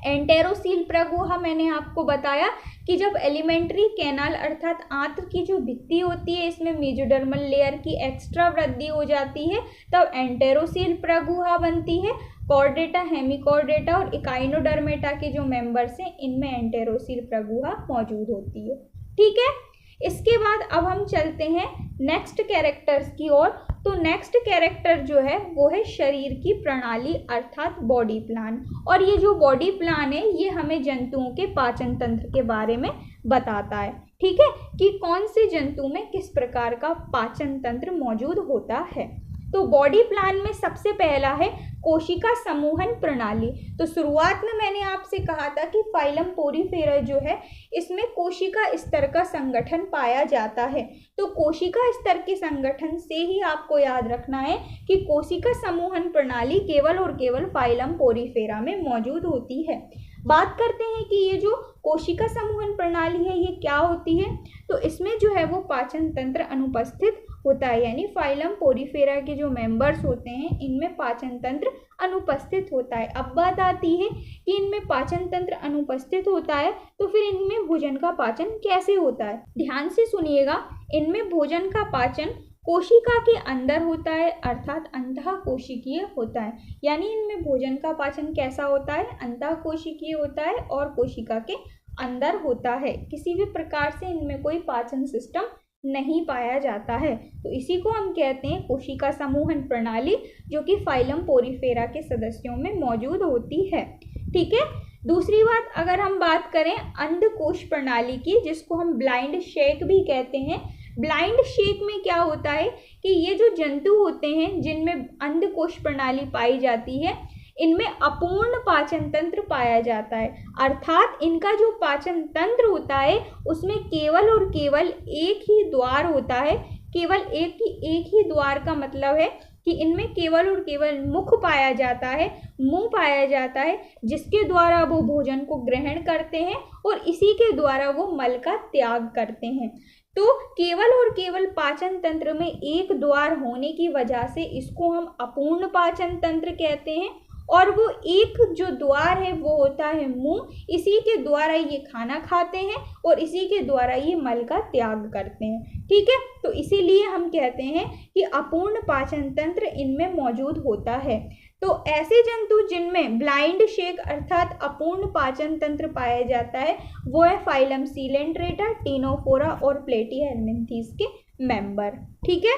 एंटेरोसील प्रगुहा मैंने आपको बताया कि जब एलिमेंट्री कैनाल अर्थात आंत्र की जो भित्ति होती है इसमें मेसोडर्मल लेयर की एक्स्ट्रा वृद्धि हो जाती है तब एंटेरोसील प्रगुहा बनती है। कॉर्डेटा, हेमिकॉर्डेटा और इकाइनोडर्मेटा के जो मेंबर्स हैं इनमें एंटेरोसील प्रगुहा मौजूद होती है। ठीक है, इसके बाद अब हम चलते हैं नेक्स्ट कैरेक्टर्स की ओर। तो नेक्स्ट कैरेक्टर जो है वो है शरीर की प्रणाली अर्थात बॉडी प्लान। और ये जो बॉडी प्लान है ये हमें जंतुओं के पाचन तंत्र के बारे में बताता है। ठीक है, कि कौन से जंतु में किस प्रकार का पाचन तंत्र मौजूद होता है। तो बॉडी प्लान में सबसे पहला है कोशिका समूहन प्रणाली। तो शुरुआत में मैंने आपसे कहा था कि फाइलम पोरीफेरा जो है इसमें कोशिका स्तर का संगठन पाया जाता है। तो कोशिका स्तर के संगठन से ही आपको याद रखना है कि कोशिका समूहन प्रणाली केवल और केवल फाइलम पोरीफेरा में मौजूद होती है। बात करते हैं कि ये जो कोशिका समूहन प्रणाली है ये क्या होती है। तो इसमें जो है वो पाचन तंत्र अनुपस्थित होता है, यानी फाइलम पोरीफेरा के जो मेंबर्स होते हैं इनमें पाचन तंत्र अनुपस्थित होता है। अब बात आती है कि इनमें पाचन तंत्र अनुपस्थित होता है तो फिर इनमें भोजन का पाचन कैसे होता है। ध्यान से सुनिएगा, इनमें भोजन का पाचन कोशिका के अंदर होता है अर्थात अंतःकोशिकीय होता है। यानी इनमें भोजन का पाचन कैसा होता है, अंतःकोशिकीय होता है और कोशिका के अंदर होता है। किसी भी प्रकार से इनमें कोई पाचन सिस्टम नहीं पाया जाता है। तो इसी को हम कहते हैं कोशिका समूहन प्रणाली, जो कि फाइलम पोरीफेरा के सदस्यों में मौजूद होती है। ठीक है, दूसरी बात अगर हम बात करें अंधकोश प्रणाली की, जिसको हम ब्लाइंड शेक भी कहते हैं। ब्लाइंड शेक में क्या होता है कि ये जो जंतु होते हैं जिनमें अंधकोश प्रणाली पाई जाती है इनमें अपूर्ण पाचन तंत्र पाया जाता है, अर्थात इनका जो पाचन तंत्र होता है उसमें केवल और केवल एक ही द्वार होता है। केवल एक ही द्वार का मतलब है कि इनमें केवल और केवल मुख पाया जाता है, मुंह पाया जाता है, जिसके द्वारा वो भोजन को ग्रहण करते हैं और इसी के द्वारा वो मल का त्याग करते हैं। तो केवल और केवल पाचन तंत्र में एक द्वार होने की वजह से इसको हम अपूर्ण पाचन तंत्र कहते हैं। और वो एक जो द्वार है वो होता है मुंह, इसी के द्वारा ये खाना खाते हैं और इसी के द्वारा ये मल का त्याग करते हैं। ठीक है, तो इसीलिए हम कहते हैं कि अपूर्ण पाचन तंत्र इनमें मौजूद होता है। तो ऐसे जंतु जिनमें ब्लाइंड शेक अर्थात अपूर्ण पाचन तंत्र पाया जाता है वो है फाइलम सीलेंट्रेटा, टीनोफोरा और प्लेटीहेल्मिन्थीस के मेंबर। ठीक है,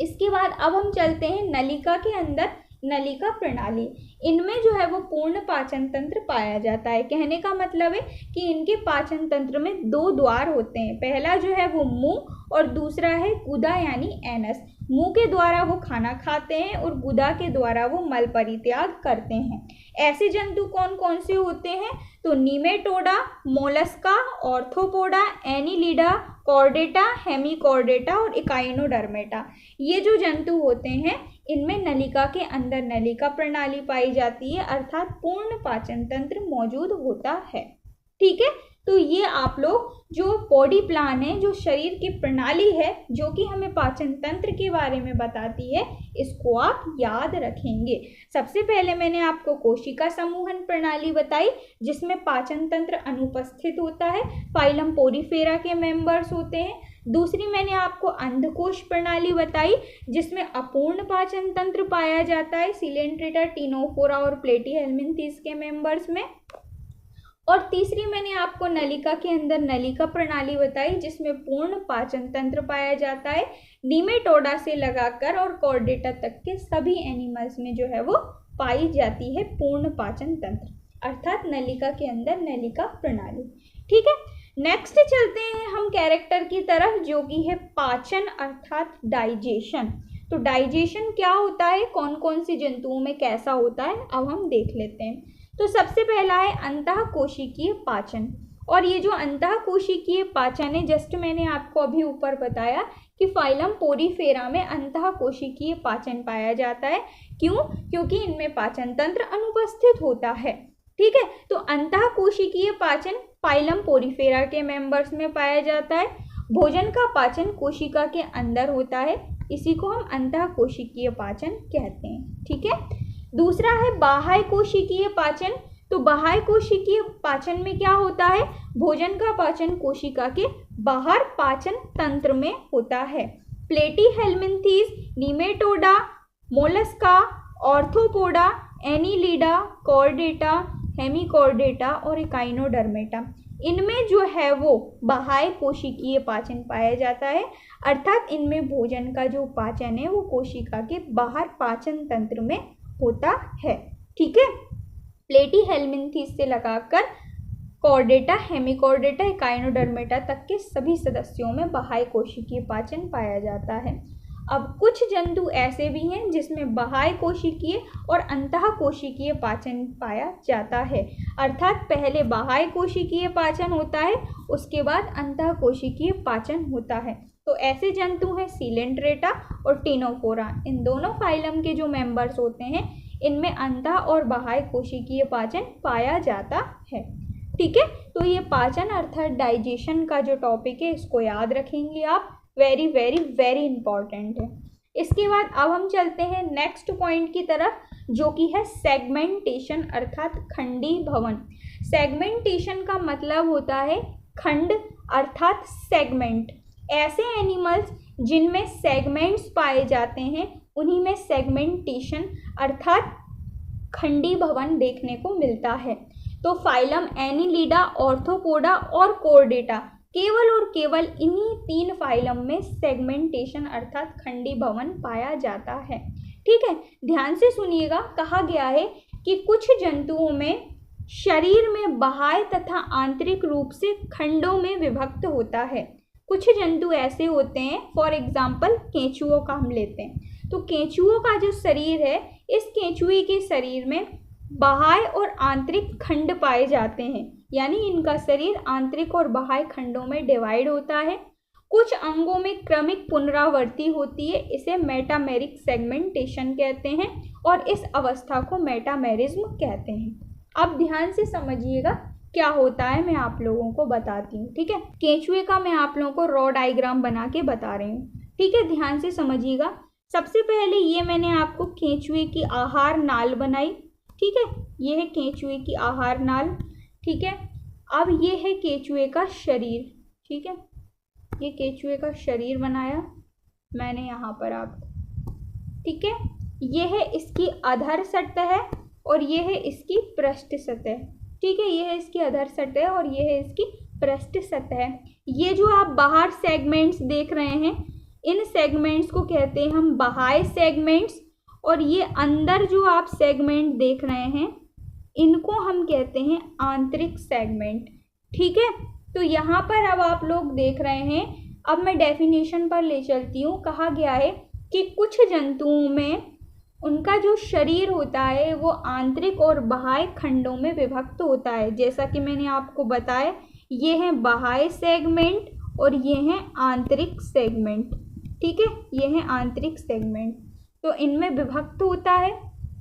इसके बाद अब हम चलते हैं नलिका के अंदर। नलिका प्रणाली, इनमें जो है वो पूर्ण पाचन तंत्र पाया जाता है। कहने का मतलब है कि इनके पाचन तंत्र में दो द्वार होते हैं, पहला जो है वो मुंह और दूसरा है गुदा यानी एनस। मुंह के द्वारा वो खाना खाते हैं और गुदा के द्वारा वो मल परित्याग करते हैं। ऐसे जंतु कौन कौन से होते हैं, तो Nematoda, Mollusca, Arthropoda, Annelida, Chordata, Hemichordata और इकाइनोडर्मेटा, ये जो जंतु होते हैं इनमें नलिका के अंदर नलिका प्रणाली पाई जाती है अर्थात पूर्ण पाचन तंत्र मौजूद होता है। ठीक है, तो ये आप लोग जो बॉडी प्लान है, जो शरीर की प्रणाली है जो कि हमें पाचन तंत्र के बारे में बताती है, इसको आप याद रखेंगे। सबसे पहले मैंने आपको कोशिका समूहन प्रणाली बताई जिसमें पाचन तंत्र अनुपस्थित होता है, फाइलम पोरीफेरा के मेंबर्स होते हैं। दूसरी मैंने आपको अंधकोश प्रणाली बताई जिसमें अपूर्ण पाचन तंत्र पाया जाता है, सीलेंट्रेटा, टीनोफोरा और प्लेटीहेल्मिन्थीस के मेंबर्स में। और तीसरी मैंने आपको नलिका के अंदर नलिका प्रणाली बताई जिसमें पूर्ण पाचन तंत्र पाया जाता है, नीमेटोडा से लगाकर और कॉर्डेटा तक के सभी एनिमल्स में जो है वो पाई जाती है पूर्ण पाचन तंत्र अर्थात नलिका के अंदर नलिका प्रणाली। ठीक है, नेक्स्ट चलते हैं हम कैरेक्टर की तरफ जो कि है पाचन अर्थात डाइजेशन। तो डाइजेशन क्या होता है, कौन कौन से जंतुओं में कैसा होता है, अब हम देख लेते हैं। तो सबसे पहला है अंतःकोशिकीय पाचन। और ये जो अंतःकोशिकीय पाचन है, जस्ट मैंने आपको अभी ऊपर बताया कि फाइलम पोरीफेरा में अंतःकोशिकीय पाचन पाया जाता है। क्यों? क्योंकि इनमें पाचन तंत्र अनुपस्थित होता है। ठीक है, तो अंतःकोशिकीय पाचन फाइलम पोरीफेरा के मेंबर्स में पाया जाता है। भोजन का पाचन कोशिका के अंदर होता है, इसी को हम अंतःकोशिकीय पाचन कहते हैं। ठीक है, दूसरा है बाह्य कोशिकीय पाचन। तो बाह्य कोशिकीय पाचन में क्या होता है? भोजन का पाचन कोशिका के बाहर पाचन तंत्र में होता है। Platyhelminthes, Nematoda, Mollusca, arthropoda, Annelida, Chordata, Hemichordata और इकाइनोडर्मेटा, इनमें जो है वो बाह्य कोशिकीय पाचन पाया जाता है। अर्थात इनमें भोजन का जो पाचन है वो कोशिका के बाहर पाचन तंत्र में होता है। ठीक है, प्लेटीहेल्मिन्थीज से लगाकर कॉर्डेटा, हेमिकॉर्डेटा, इकाइनोडर्मेटा तक के सभी सदस्यों में बाह्य कोशिकीय पाचन पाया जाता है। अब कुछ जंतु ऐसे भी हैं जिसमें बाह्य कोशिकीय और अंतःकोशिकीय पाचन पाया जाता है। अर्थात पहले बाह्य कोशिकीय पाचन होता है, उसके बाद अंतःकोशिकीय पाचन होता है। तो ऐसे जंतु हैं सीलेंट्रेटा और टिनोफोरा। इन दोनों फाइलम के जो मेंबर्स होते हैं इनमें अंतः और बाह्य कोशिकीय पाचन पाया जाता है। ठीक है, तो ये पाचन अर्थात डाइजेशन का जो टॉपिक है इसको याद रखेंगे आप, वेरी वेरी वेरी इंपॉर्टेंट है। इसके बाद अब हम चलते हैं नेक्स्ट पॉइंट की तरफ, जो कि है सेगमेंटेशन अर्थात खंडीभवन। सेगमेंटेशन का मतलब होता है खंड अर्थात सेगमेंट। ऐसे एनिमल्स जिनमें सेगमेंट्स पाए जाते हैं उन्हीं में सेगमेंटेशन अर्थात खंडीभवन देखने को मिलता है। तो फाइलम एनीलिडा, ऑर्थोपोडा और कॉर्डेटा, केवल और केवल इन्हीं 3 फाइलम में सेगमेंटेशन अर्थात खंडीभवन पाया जाता है। ठीक है, ध्यान से सुनिएगा, कहा गया है कि कुछ जंतुओं में शरीर में बाह्य तथा आंतरिक रूप से खंडों में विभक्त होता है। कुछ जंतु ऐसे होते हैं, फॉर एग्जाम्पल केंचुओं का हम लेते हैं, तो केंचुओं का जो शरीर है, इस केंचुए के शरीर में बाह्य और आंतरिक खंड पाए जाते हैं, यानी इनका शरीर आंतरिक और बाह्य खंडों में डिवाइड होता है। कुछ अंगों में क्रमिक पुनरावृत्ति होती है, इसे मेटामेरिक सेगमेंटेशन कहते हैं और इस अवस्था को मेटामेरिज्म कहते हैं। अब ध्यान से समझिएगा क्या होता है, मैं आप लोगों को बताती हूँ। ठीक है, केंचुए का मैं आप लोगों को रॉ डायग्राम बना के बता रही हूँ। ठीक है, ध्यान से समझिएगा। सबसे पहले ये मैंने आपको केंचुए की आहार नाल बनाई। ठीक है, ये है केंचुए की आहार नाल। ठीक है, अब ये है केंचुए का शरीर। ठीक है, ये केंचुए का शरीर बनाया मैंने यहाँ पर आपको। ठीक है, ये है इसकी अधर सतह और ये है इसकी पृष्ठ सतह। ठीक है, ये है इसकी अधर सतह और ये है इसकी पृष्ठ सतह। ये जो आप बाहर सेगमेंट्स देख रहे हैं, इन सेगमेंट्स को कहते हैं हम बाह्य सेगमेंट्स, और ये अंदर जो आप सेगमेंट देख रहे हैं इनको हम कहते हैं आंतरिक सेगमेंट। ठीक है, तो यहाँ पर अब आप लोग देख रहे हैं, अब मैं डेफिनेशन पर ले चलती हूँ। कहा गया है कि कुछ जंतुओं में उनका जो शरीर होता है वो आंतरिक और बाह्य खंडों में विभक्त होता है। जैसा कि मैंने आपको बताया, ये है बाह्य सेगमेंट और ये हैं आंतरिक सेगमेंट। ठीक है, ये है आंतरिक सेगमेंट, तो इनमें विभक्त होता है।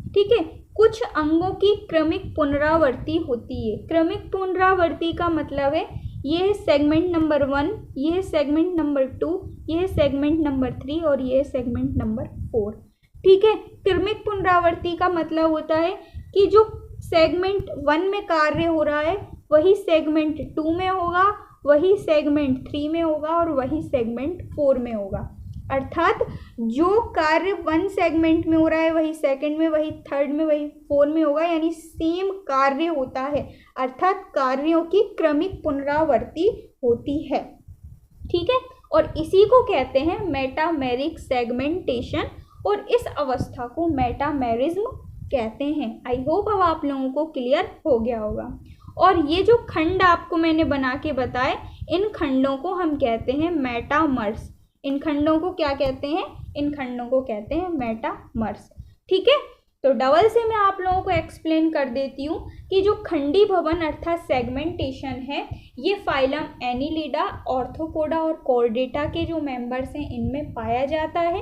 ठीक है, कुछ अंगों की क्रमिक पुनरावृत्ति होती है। क्रमिक पुनरावृत्ति का मतलब है ये है सेगमेंट नंबर 1, ये है सेगमेंट नंबर 2, ये है सेगमेंट नंबर 3 और ये है सेगमेंट नंबर 4। ठीक है, क्रमिक पुनरावृत्ति का मतलब होता है कि जो सेगमेंट 1 में कार्य हो रहा है वही सेगमेंट 2 में होगा, वही सेगमेंट 3 में होगा और वही सेगमेंट 4 में होगा। अर्थात जो कार्य 1 सेगमेंट में हो रहा है वही सेकंड में, वही थर्ड में, वही 4 में होगा, यानी सेम कार्य होता है। अर्थात कार्यों की क्रमिक पुनरावृत्ति होती है। ठीक है, और इसी को कहते हैं मेटामेरिक सेगमेंटेशन और इस अवस्था को मेटामेरिज्म कहते हैं। आई होप अब आप लोगों को क्लियर हो गया होगा। और ये जो खंड आपको मैंने बना के बताए, इन खंडों को हम कहते हैं मेटामर्स। इन खंडों को क्या कहते हैं? इन खंडों को कहते हैं मेटामर्स। ठीक है, तो डबल से मैं आप लोगों को एक्सप्लेन कर देती हूँ कि जो खंडी भवन अर्थात सेगमेंटेशन है ये फाइलम एनिलिडा, ऑर्थोपोडा और कॉर्डेटा के जो मेंबर्स हैं इनमें पाया जाता है।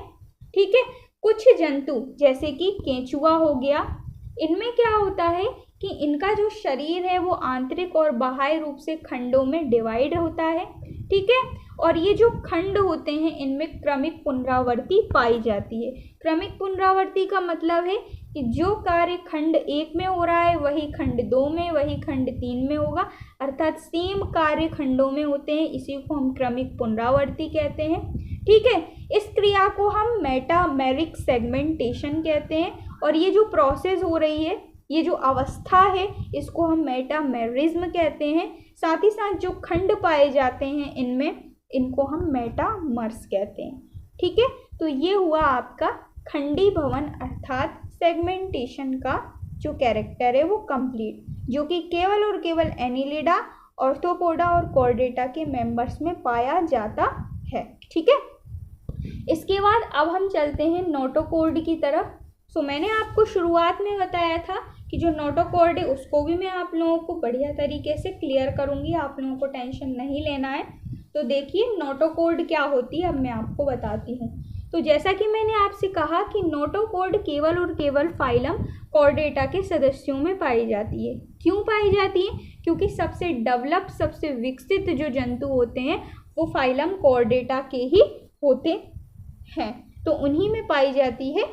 ठीक है, कुछ जंतु जैसे कि केंचुआ हो गया, इनमें क्या होता है कि इनका जो शरीर है वो आंतरिक और बाह्य रूप से खंडों में डिवाइड होता है। ठीक है, और ये जो खंड होते हैं इनमें क्रमिक पुनरावृत्ति पाई जाती है। क्रमिक पुनरावृत्ति का मतलब है कि जो कार्य खंड 1 में हो रहा है वही खंड 2 में, वही खंड 3 में होगा, अर्थात सेम कार्य खंडों में होते हैं। इसी को हम क्रमिक पुनरावृत्ति कहते हैं। ठीक है, इस क्रिया को हम मेटामेरिक सेगमेंटेशन कहते हैं, और ये जो प्रोसेस हो रही है, ये जो अवस्था है, इसको हम मेटामेरिज्म कहते हैं। साथ ही साथ जो खंड पाए जाते हैं इनमें, इनको हम मेटामर्स कहते हैं। ठीक है, तो ये हुआ आपका खंडी भवन अर्थात सेगमेंटेशन का जो कैरेक्टर है वो कंप्लीट, जो कि केवल और केवल एनिलिडा, ऑर्थोपोडा और कॉर्डेटा के मेंबर्स में पाया जाता है। ठीक है, इसके बाद अब हम चलते हैं नोटोकॉर्ड की तरफ। सो मैंने आपको शुरुआत में बताया था कि जो नोटोकॉर्ड है उसको भी मैं आप लोगों को बढ़िया तरीके से क्लियर करूँगी, आप लोगों को टेंशन नहीं लेना है। तो देखिए नोटोकॉर्ड क्या होती है अब मैं आपको बताती हूँ। तो जैसा कि मैंने आपसे कहा कि नोटोकॉर्ड केवल और केवल फाइलम कॉर्डेटा के सदस्यों में पाई जाती है। क्यों पाई जाती है? क्योंकि सबसे डेवलप, सबसे विकसित जो जंतु होते हैं वो फाइलम कॉर्डेटा के ही होते हैं, तो उन्हीं में पाई जाती है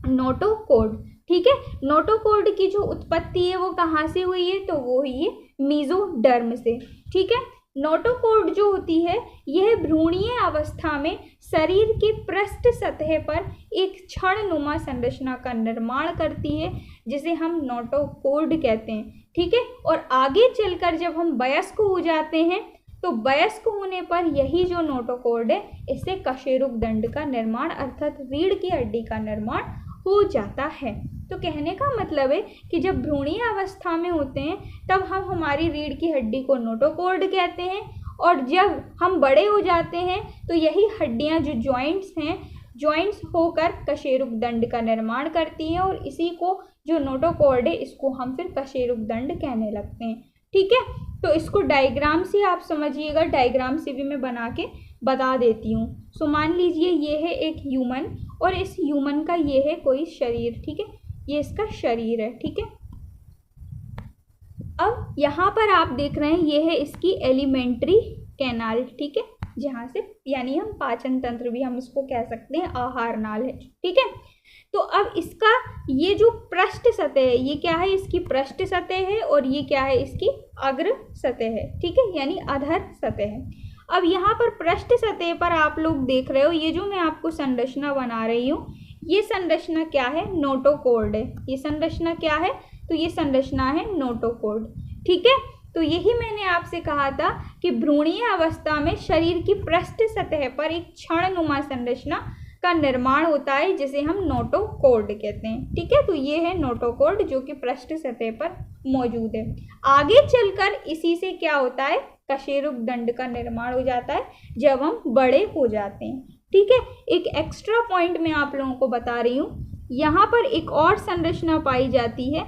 नोटोकॉर्ड। ठीक है, नोटोकॉर्ड की जो उत्पत्ति है वो कहाँ से हुई है? तो वो हुई है मीजोडर्म से। ठीक है, नोटोकॉर्ड जो होती है यह भ्रूणीय अवस्था में शरीर के पृष्ठ सतह पर एक क्षणनुमा संरचना का निर्माण करती है, जिसे हम नोटोकॉर्ड कहते हैं। ठीक है, और आगे चलकर जब हम वयस्क हो जाते हैं तो वयस्क होने पर यही जो नोटोकॉर्ड है इससे कशेरुक दंड का निर्माण अर्थात रीढ़ की हड्डी का निर्माण हो जाता है। तो कहने का मतलब है कि जब भ्रूणीय अवस्था में होते हैं तब हम हमारी रीढ़ की हड्डी को नोटोकॉर्ड कहते हैं, और जब हम बड़े हो जाते हैं तो यही हड्डियां जो जॉइंट्स हैं, जॉइंट्स होकर कशेरुक दंड का निर्माण करती हैं, और इसी को जो नोटोकॉर्ड है इसको हम फिर कशेरुक दंड कहने लगते हैं। ठीक है, तो इसको डायग्राम से आप समझिएगा, डायग्राम से भी मैं बना के बता देती हूँ। सो मान लीजिए ये है एक ह्यूमन, और इस ह्यूमन का ये है कोई शरीर। ठीक है, ये इसका शरीर है। ठीक है, अब यहाँ पर आप देख रहे हैं ये है इसकी एलिमेंट्री कैनाल। ठीक है, जहाँ से यानी हम पाचन तंत्र भी हम इसको कह सकते हैं, आहार नाल है। ठीक है, तो अब इसका ये जो पृष्ठ सतह है ये क्या है? इसकी पृष्ठ सतह है, और ये क्या है? इसकी अग्र सतह है। ठीक है, यानी अधर सतह है। अब यहाँ पर पृष्ठ सतह पर आप लोग देख रहे हो ये जो मैं आपको संरचना बना रही हूँ, ये संरचना क्या है? नोटोकॉर्ड है। ये संरचना क्या है? तो ये संरचना है नोटोकॉर्ड। ठीक है, तो यही मैंने आपसे कहा था कि भ्रूणीय अवस्था में शरीर की पृष्ठ सतह पर एक क्षणनुमा संरचना का निर्माण होता है, जिसे हम नोटोकॉर्ड कहते हैं। ठीक है, तो ये है नोटोकॉर्ड जो कि पृष्ठ सतह पर मौजूद है। आगे चलकर इसी से क्या होता है? कशेरुक दंड का निर्माण हो जाता है जब हम बड़े हो जाते हैं। ठीक है, एक एक्स्ट्रा पॉइंट मैं आप लोगों को बता रही हूँ, यहाँ पर एक और संरचना पाई जाती है।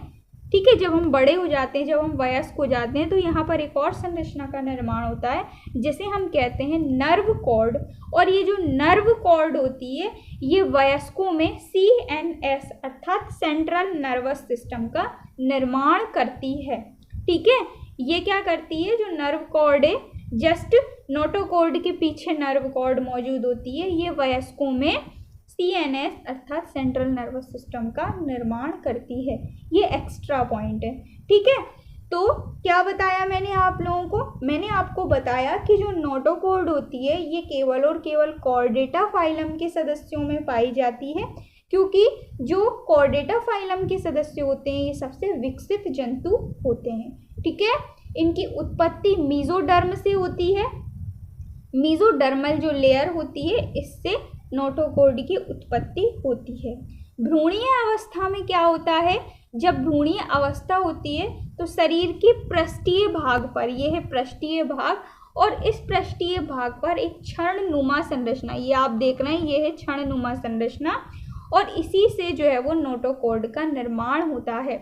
ठीक है, जब हम बड़े हो जाते हैं, जब हम वयस्क हो जाते हैं, तो यहाँ पर एक और संरचना का निर्माण होता है जिसे हम कहते हैं नर्व कॉर्ड। और ये जो नर्व कॉर्ड होती है ये वयस्कों में CNS अर्थात सेंट्रल नर्वस सिस्टम का निर्माण करती है। ठीक है, ये क्या करती है? जो नर्व कॉर्ड है, जस्ट नोटोकॉर्ड के पीछे नर्व कॉर्ड मौजूद होती है, ये वयस्कों में CNS अर्थात सेंट्रल नर्वस सिस्टम का निर्माण करती है। ये एक्स्ट्रा पॉइंट है। ठीक है, तो क्या बताया मैंने आप लोगों को? मैंने आपको बताया कि जो नोटोकॉर्ड होती है ये केवल और केवल कॉर्डेटा फाइलम के सदस्यों में पाई जाती है, क्योंकि जो कॉर्डेटा फाइलम के सदस्य होते हैं ये सबसे विकसित जंतु होते हैं। ठीक है, इनकी उत्पत्ति मीजोडर्म से होती है। मीजोडर्मल जो लेयर होती है इससे नोटोकॉर्ड की उत्पत्ति होती है। भ्रूणीय अवस्था में क्या होता है? जब भ्रूणीय अवस्था होती है तो शरीर के पृष्ठीय भाग पर, यह है पृष्ठीय भाग, और इस पृष्ठीय भाग पर एक क्षणनुमा संरचना, ये आप देख रहे हैं ये है क्षणनुमा संरचना, और इसी से जो है वो नोटोकॉर्ड का निर्माण होता है।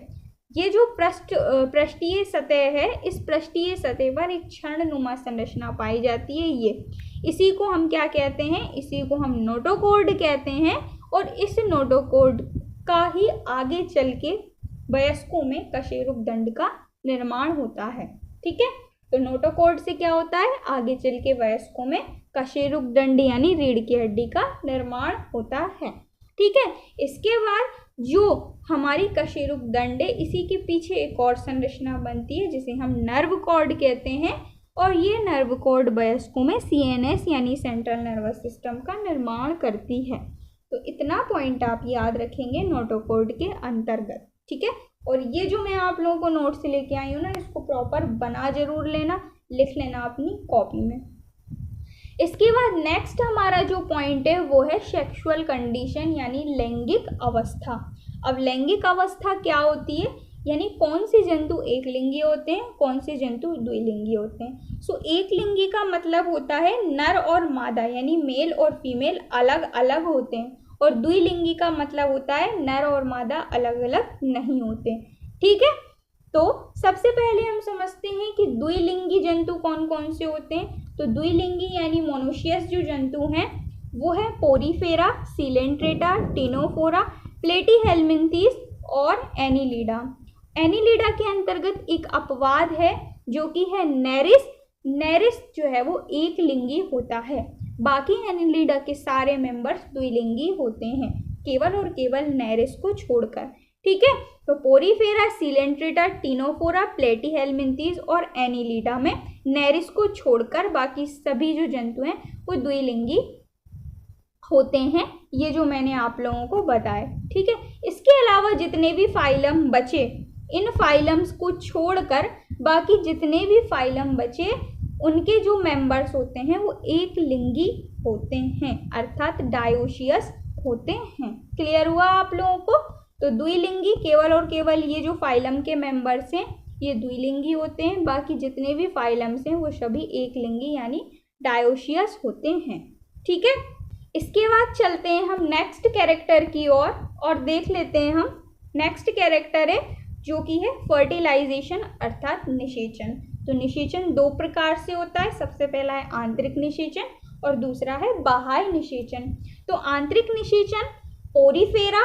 ये जो पृष्ठीय सतह है, इस पृष्ठीय सतह पर एक क्षणनुमा संरचना पाई जाती है। ये इसी को हम क्या कहते हैं, इसी को हम नोटोकॉर्ड कहते हैं। और इस नोटोकॉर्ड का ही आगे चल के वयस्कों में कशेरुक दंड का निर्माण होता है। ठीक है, तो नोटोकॉर्ड से क्या होता है, आगे चल के वयस्कों में कशेरुक दंड यानी रीढ़ की हड्डी का निर्माण होता है। ठीक है, इसके बाद जो हमारी कशेरुक दंड है, इसी के पीछे एक और संरचना बनती है जिसे हम नर्व कॉर्ड कहते हैं। और ये नर्व कॉर्ड वयस्कों में CNS यानी सेंट्रल नर्वस सिस्टम का निर्माण करती है। तो इतना पॉइंट आप याद रखेंगे नोटोकॉर्ड के अंतर्गत। ठीक है, और ये जो मैं आप लोगों को नोट से लेके आई हूँ ना, इसको प्रॉपर बना जरूर लेना, लिख लेना अपनी कॉपी में। इसके बाद नेक्स्ट हमारा जो पॉइंट है वो है सेक्सुअल कंडीशन यानी लैंगिक अवस्था। अब लैंगिक अवस्था क्या होती है, यानी कौन से जंतु एक लिंगी होते हैं, कौन से जंतु द्विलिंगी होते हैं। सो एक लिंगी का मतलब होता है नर और मादा यानी मेल और फीमेल अलग अलग होते हैं, और द्विलिंगी का मतलब होता है नर और मादा अलग अलग नहीं होते। ठीक है, तो सबसे पहले हम समझते हैं कि द्विलिंगी जंतु कौन कौन से होते हैं। तो द्विलिंगी यानी मोनोशियस जो जंतु हैं वो है पोरीफेरा, सिलेंट्रेटा, टिनोफोरा, प्लेटीहेल्मिन्थीस और एनीलिडा। एनीलिडा के अंतर्गत एक अपवाद है जो कि है नेरिस। नेरिस जो है वो एक लिंगी होता है, बाकी एनीलिडा के सारे मेंबर्स द्विलिंगी होते हैं, केवल और केवल नेरिस को छोड़कर। ठीक है, तो पोरीफेरा, सिलेंट्रेटा, टिनोफोरा, प्लेटीहेल्मिन्थीस और एनीलिडा में नेरिस को छोड़कर बाकी सभी जो जंतु हैं वो द्विलिंगी होते हैं, ये जो मैंने आप लोगों को बताया। ठीक है, इसके अलावा जितने भी फाइलम बचे, इन फाइलम्स को छोड़कर बाकी जितने भी फाइलम बचे उनके जो मेंबर्स होते हैं वो एक लिंगी होते हैं, अर्थात डायोशियस होते हैं। क्लियर हुआ आप लोगों को। तो द्विलिंगी केवल और केवल ये जो फाइलम के मेंबर्स हैं ये द्विलिंगी होते हैं, बाकी जितने भी फाइलम्स हैं वो सभी एक लिंगी यानी डायोशियस होते हैं। ठीक है, इसके बाद चलते हैं हम नेक्स्ट कैरेक्टर की ओर और देख लेते हैं हम नेक्स्ट कैरेक्टर है जो कि है फर्टिलाइजेशन अर्थात निषेचन। तो निषेचन दो प्रकार से होता है, सबसे पहला है आंतरिक निषेचन और दूसरा है बाह्य निषेचन। तो आंतरिक निषेचन Porifera,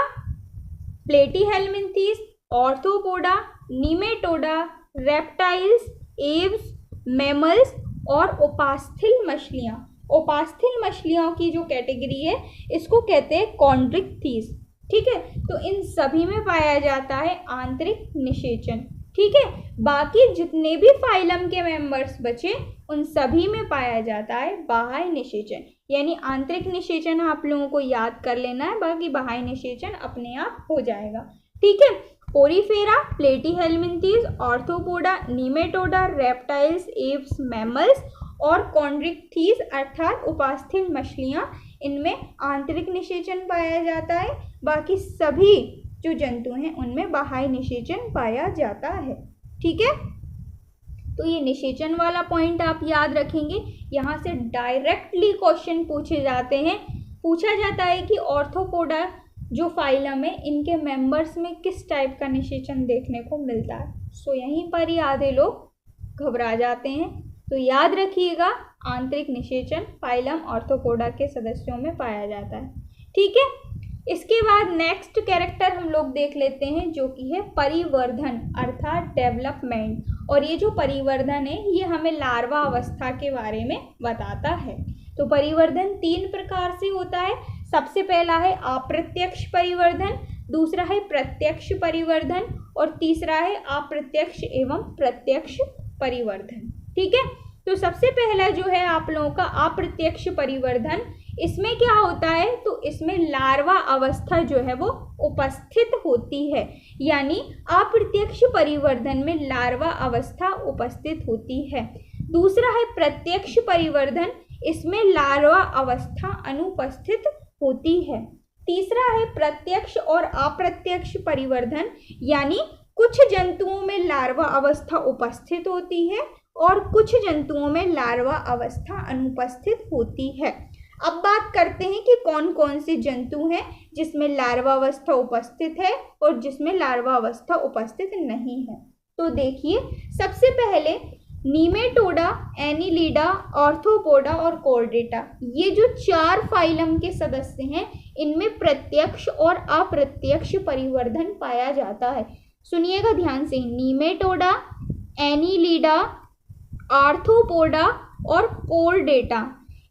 Platyhelminthes, Arthropoda, Nematoda, reptiles, Aves, mammals और ओपास्थील मछलियाँ। ओपास्थील मछलियों की जो कैटेगरी है इसको कहते हैं कॉन्ड्रिक्थीस। ठीक है, तो इन सभी में पाया जाता है आंतरिक निषेचन। ठीक है, बाकी जितने भी फाइलम के मेंबर्स बचे उन सभी में पाया जाता है बाह्य निषेचन। यानी आंतरिक निषेचन आप लोगों को याद कर लेना है, बाकी बाह्य निषेचन अपने आप हो जाएगा। ठीक है, Porifera, Platyhelminthes, Arthropoda, Nematoda, reptiles, Aves, mammals और कॉन्ड्रिक्थीस अर्थात उपास्थील मछलियाँ, इनमें आंतरिक निषेचन पाया जाता है, बाकी सभी जो जंतु हैं उनमें बाह्य निषेचन पाया जाता है। ठीक है, तो ये निषेचन वाला पॉइंट आप याद रखेंगे। यहाँ से डायरेक्टली क्वेश्चन पूछे जाते हैं, पूछा जाता है कि ऑर्थोपोडा जो फाइलम है इनके मेंबर्स में किस टाइप का निषेचन देखने को मिलता है। सो यहीं पर ही आधे लोग घबरा जाते हैं। तो याद रखिएगा आंतरिक निषेचन फाइलम ऑर्थोपोडा के सदस्यों में पाया जाता है। ठीक है, इसके बाद नेक्स्ट कैरेक्टर हम लोग देख लेते हैं जो कि है परिवर्धन अर्थात डेवलपमेंट। और ये जो परिवर्धन है ये हमें लार्वा अवस्था के बारे में बताता है। तो परिवर्धन तीन प्रकार से होता है। सबसे पहला है अप्रत्यक्ष परिवर्धन, दूसरा है प्रत्यक्ष परिवर्धन और तीसरा है अप्रत्यक्ष एवं प्रत्यक्ष परिवर्धन। ठीक है, तो सबसे पहला जो है आप लोगों का अप्रत्यक्ष परिवर्धन, इसमें क्या होता है, तो इसमें लार्वा अवस्था जो है वो उपस्थित होती है। यानी अप्रत्यक्ष परिवर्धन में लार्वा अवस्था उपस्थित होती है। दूसरा है प्रत्यक्ष परिवर्धन, इसमें लार्वा अवस्था अनुपस्थित होती है। तीसरा है प्रत्यक्ष और अप्रत्यक्ष परिवर्धन, यानी कुछ जंतुओं में लार्वा अवस्था उपस्थित होती है और कुछ जंतुओं में लार्वा अवस्था अनुपस्थित होती है। अब बात करते हैं कि कौन कौन से जंतु हैं जिसमें लार्वावस्था उपस्थित है और जिसमें लार्वावस्था उपस्थित नहीं है। तो देखिए, सबसे पहले नीमेटोडा, एनीलिडा, ऑर्थोपोडा और कॉर्डेटा, ये जो 4 फाइलम के सदस्य हैं, इनमें प्रत्यक्ष और अप्रत्यक्ष परिवर्धन पाया जाता है। सुनिएगा ध्यान से, नीमेटोडा, एनीलिडा, आर्थ्रोपोडा और कॉर्डेटा,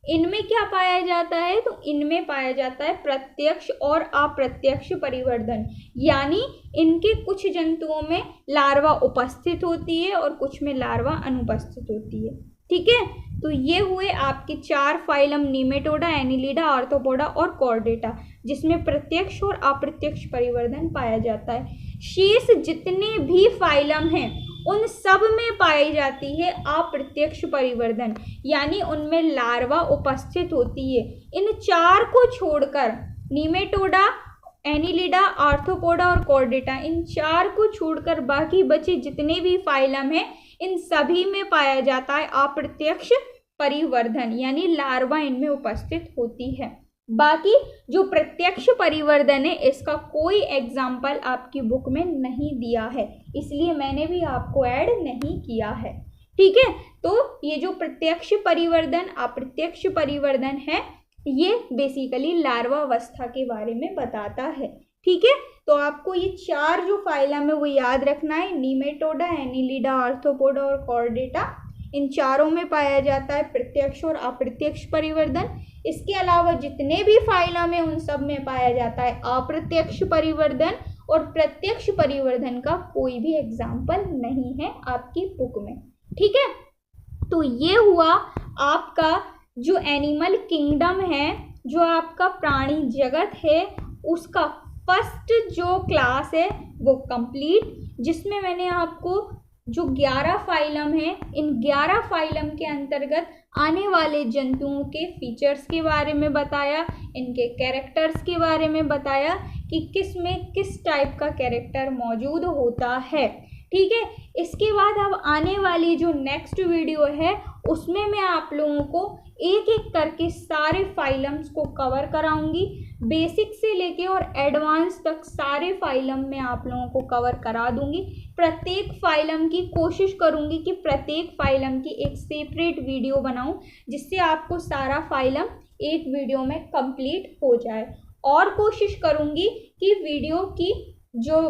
इनमें क्या पाया जाता है? तो इनमें पाया जाता है प्रत्यक्ष और अप्रत्यक्ष परिवर्धन, यानी इनके कुछ जंतुओं में लार्वा उपस्थित होती है और कुछ में लार्वा अनुपस्थित होती है। ठीक है, तो ये हुए आपके 4 फाइलम, नीमेटोडा, एनीलिडा, आर्थ्रोपोडा और कॉर्डेटा, जिसमें प्रत्यक्ष और अप्रत्यक्ष परिवर्धन पाया जाता है। शेष जितने भी फाइलम हैं उन सब में पाई जाती है अप्रत्यक्ष परिवर्धन, यानी उनमें लार्वा उपस्थित होती है। इन 4 को छोड़कर, नीमेटोडा, एनीलिडा, आर्थ्रोपोडा और कॉर्डेटा, इन 4 को छोड़कर बाकी बचे जितने भी फाइलम हैं, इन सभी में पाया जाता है अप्रत्यक्ष परिवर्धन, यानी लार्वा इनमें उपस्थित होती है। बाकी जो प्रत्यक्ष परिवर्धन है, इसका कोई एग्जाम्पल आपकी बुक में नहीं दिया है, इसलिए मैंने भी आपको ऐड नहीं किया है। ठीक है, तो ये जो प्रत्यक्ष परिवर्धन, अप्रत्यक्ष परिवर्धन है, ये बेसिकली लार्वावस्था के बारे में बताता है। ठीक है, तो आपको ये 4 जो फाइलम है वो याद रखना है, नीमेटोडा, एनीलिडा, आर्थ्रोपोडा और कॉर्डेटा, इन चारों में पाया जाता है प्रत्यक्ष और अप्रत्यक्ष परिवर्धन। इसके अलावा जितने भी फाइलम है उन सब में पाया जाता है अप्रत्यक्ष परिवर्धन, और प्रत्यक्ष परिवर्धन का कोई भी एग्जाम्पल नहीं है आपकी बुक में। ठीक है, तो ये हुआ आपका जो एनिमल किंगडम है, जो आपका प्राणी जगत है, उसका फर्स्ट जो क्लास है वो कंप्लीट, जिसमें मैंने आपको जो 11 फाइलम है, इन 11 फाइलम के अंतर्गत आने वाले जंतुओं के फीचर्स के बारे में बताया, इनके कैरेक्टर्स के बारे में बताया कि किस में किस टाइप का कैरेक्टर मौजूद होता है। ठीक है, इसके बाद अब आने वाली जो नेक्स्ट वीडियो है उसमें मैं आप लोगों को एक एक करके सारे फाइलम्स को कवर कराऊंगी, बेसिक से लेके और एडवांस तक सारे फाइलम मैं आप लोगों को कवर करा दूंगी। प्रत्येक फाइलम की कोशिश करूंगी कि प्रत्येक फाइलम की एक सेपरेट वीडियो बनाऊं, जिससे आपको सारा फाइलम एक वीडियो में कंप्लीट हो जाए, और कोशिश करूंगी कि वीडियो की जो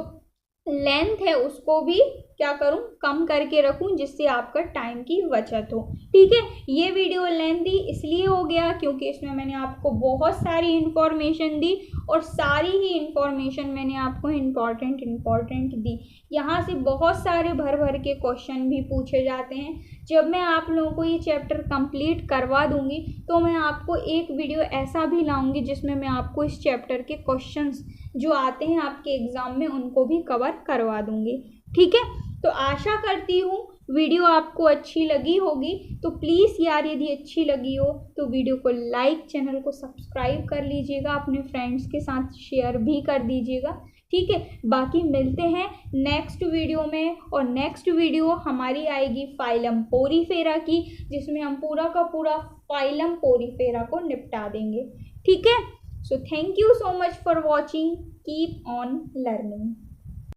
लेंथ है उसको भी क्या करूं, कम करके रखूं, जिससे आपका टाइम की बचत हो। ठीक है, ये वीडियो लेंथी इसलिए हो गया क्योंकि इसमें मैंने आपको बहुत सारी इन्फॉर्मेशन दी, और सारी ही इन्फॉर्मेशन मैंने आपको इम्पॉर्टेंट दी। यहाँ से बहुत सारे भर के क्वेश्चन भी पूछे जाते हैं। जब मैं आप लोगों को ये चैप्टर कंप्लीट करवा दूंगी तो मैं आपको एक वीडियो ऐसा भी लाऊंगी जिसमें मैं आपको इस चैप्टर के क्वेश्चंस जो आते हैं आपके एग्ज़ाम में उनको भी कवर करवा दूंगी। ठीक है, तो आशा करती हूँ वीडियो आपको अच्छी लगी होगी। तो प्लीज़ यार, यदि अच्छी लगी हो तो वीडियो को लाइक, चैनल को सब्सक्राइब कर लीजिएगा, अपने फ्रेंड्स के साथ शेयर भी कर दीजिएगा। ठीक है, बाकी मिलते हैं नेक्स्ट वीडियो में, और नेक्स्ट वीडियो हमारी आएगी फाइलम पोरीफेरा की, जिसमें हम पूरा का पूरा फाइलम पोरीफेरा को निपटा देंगे। ठीक है, so thank you so much for watching, keep on learning.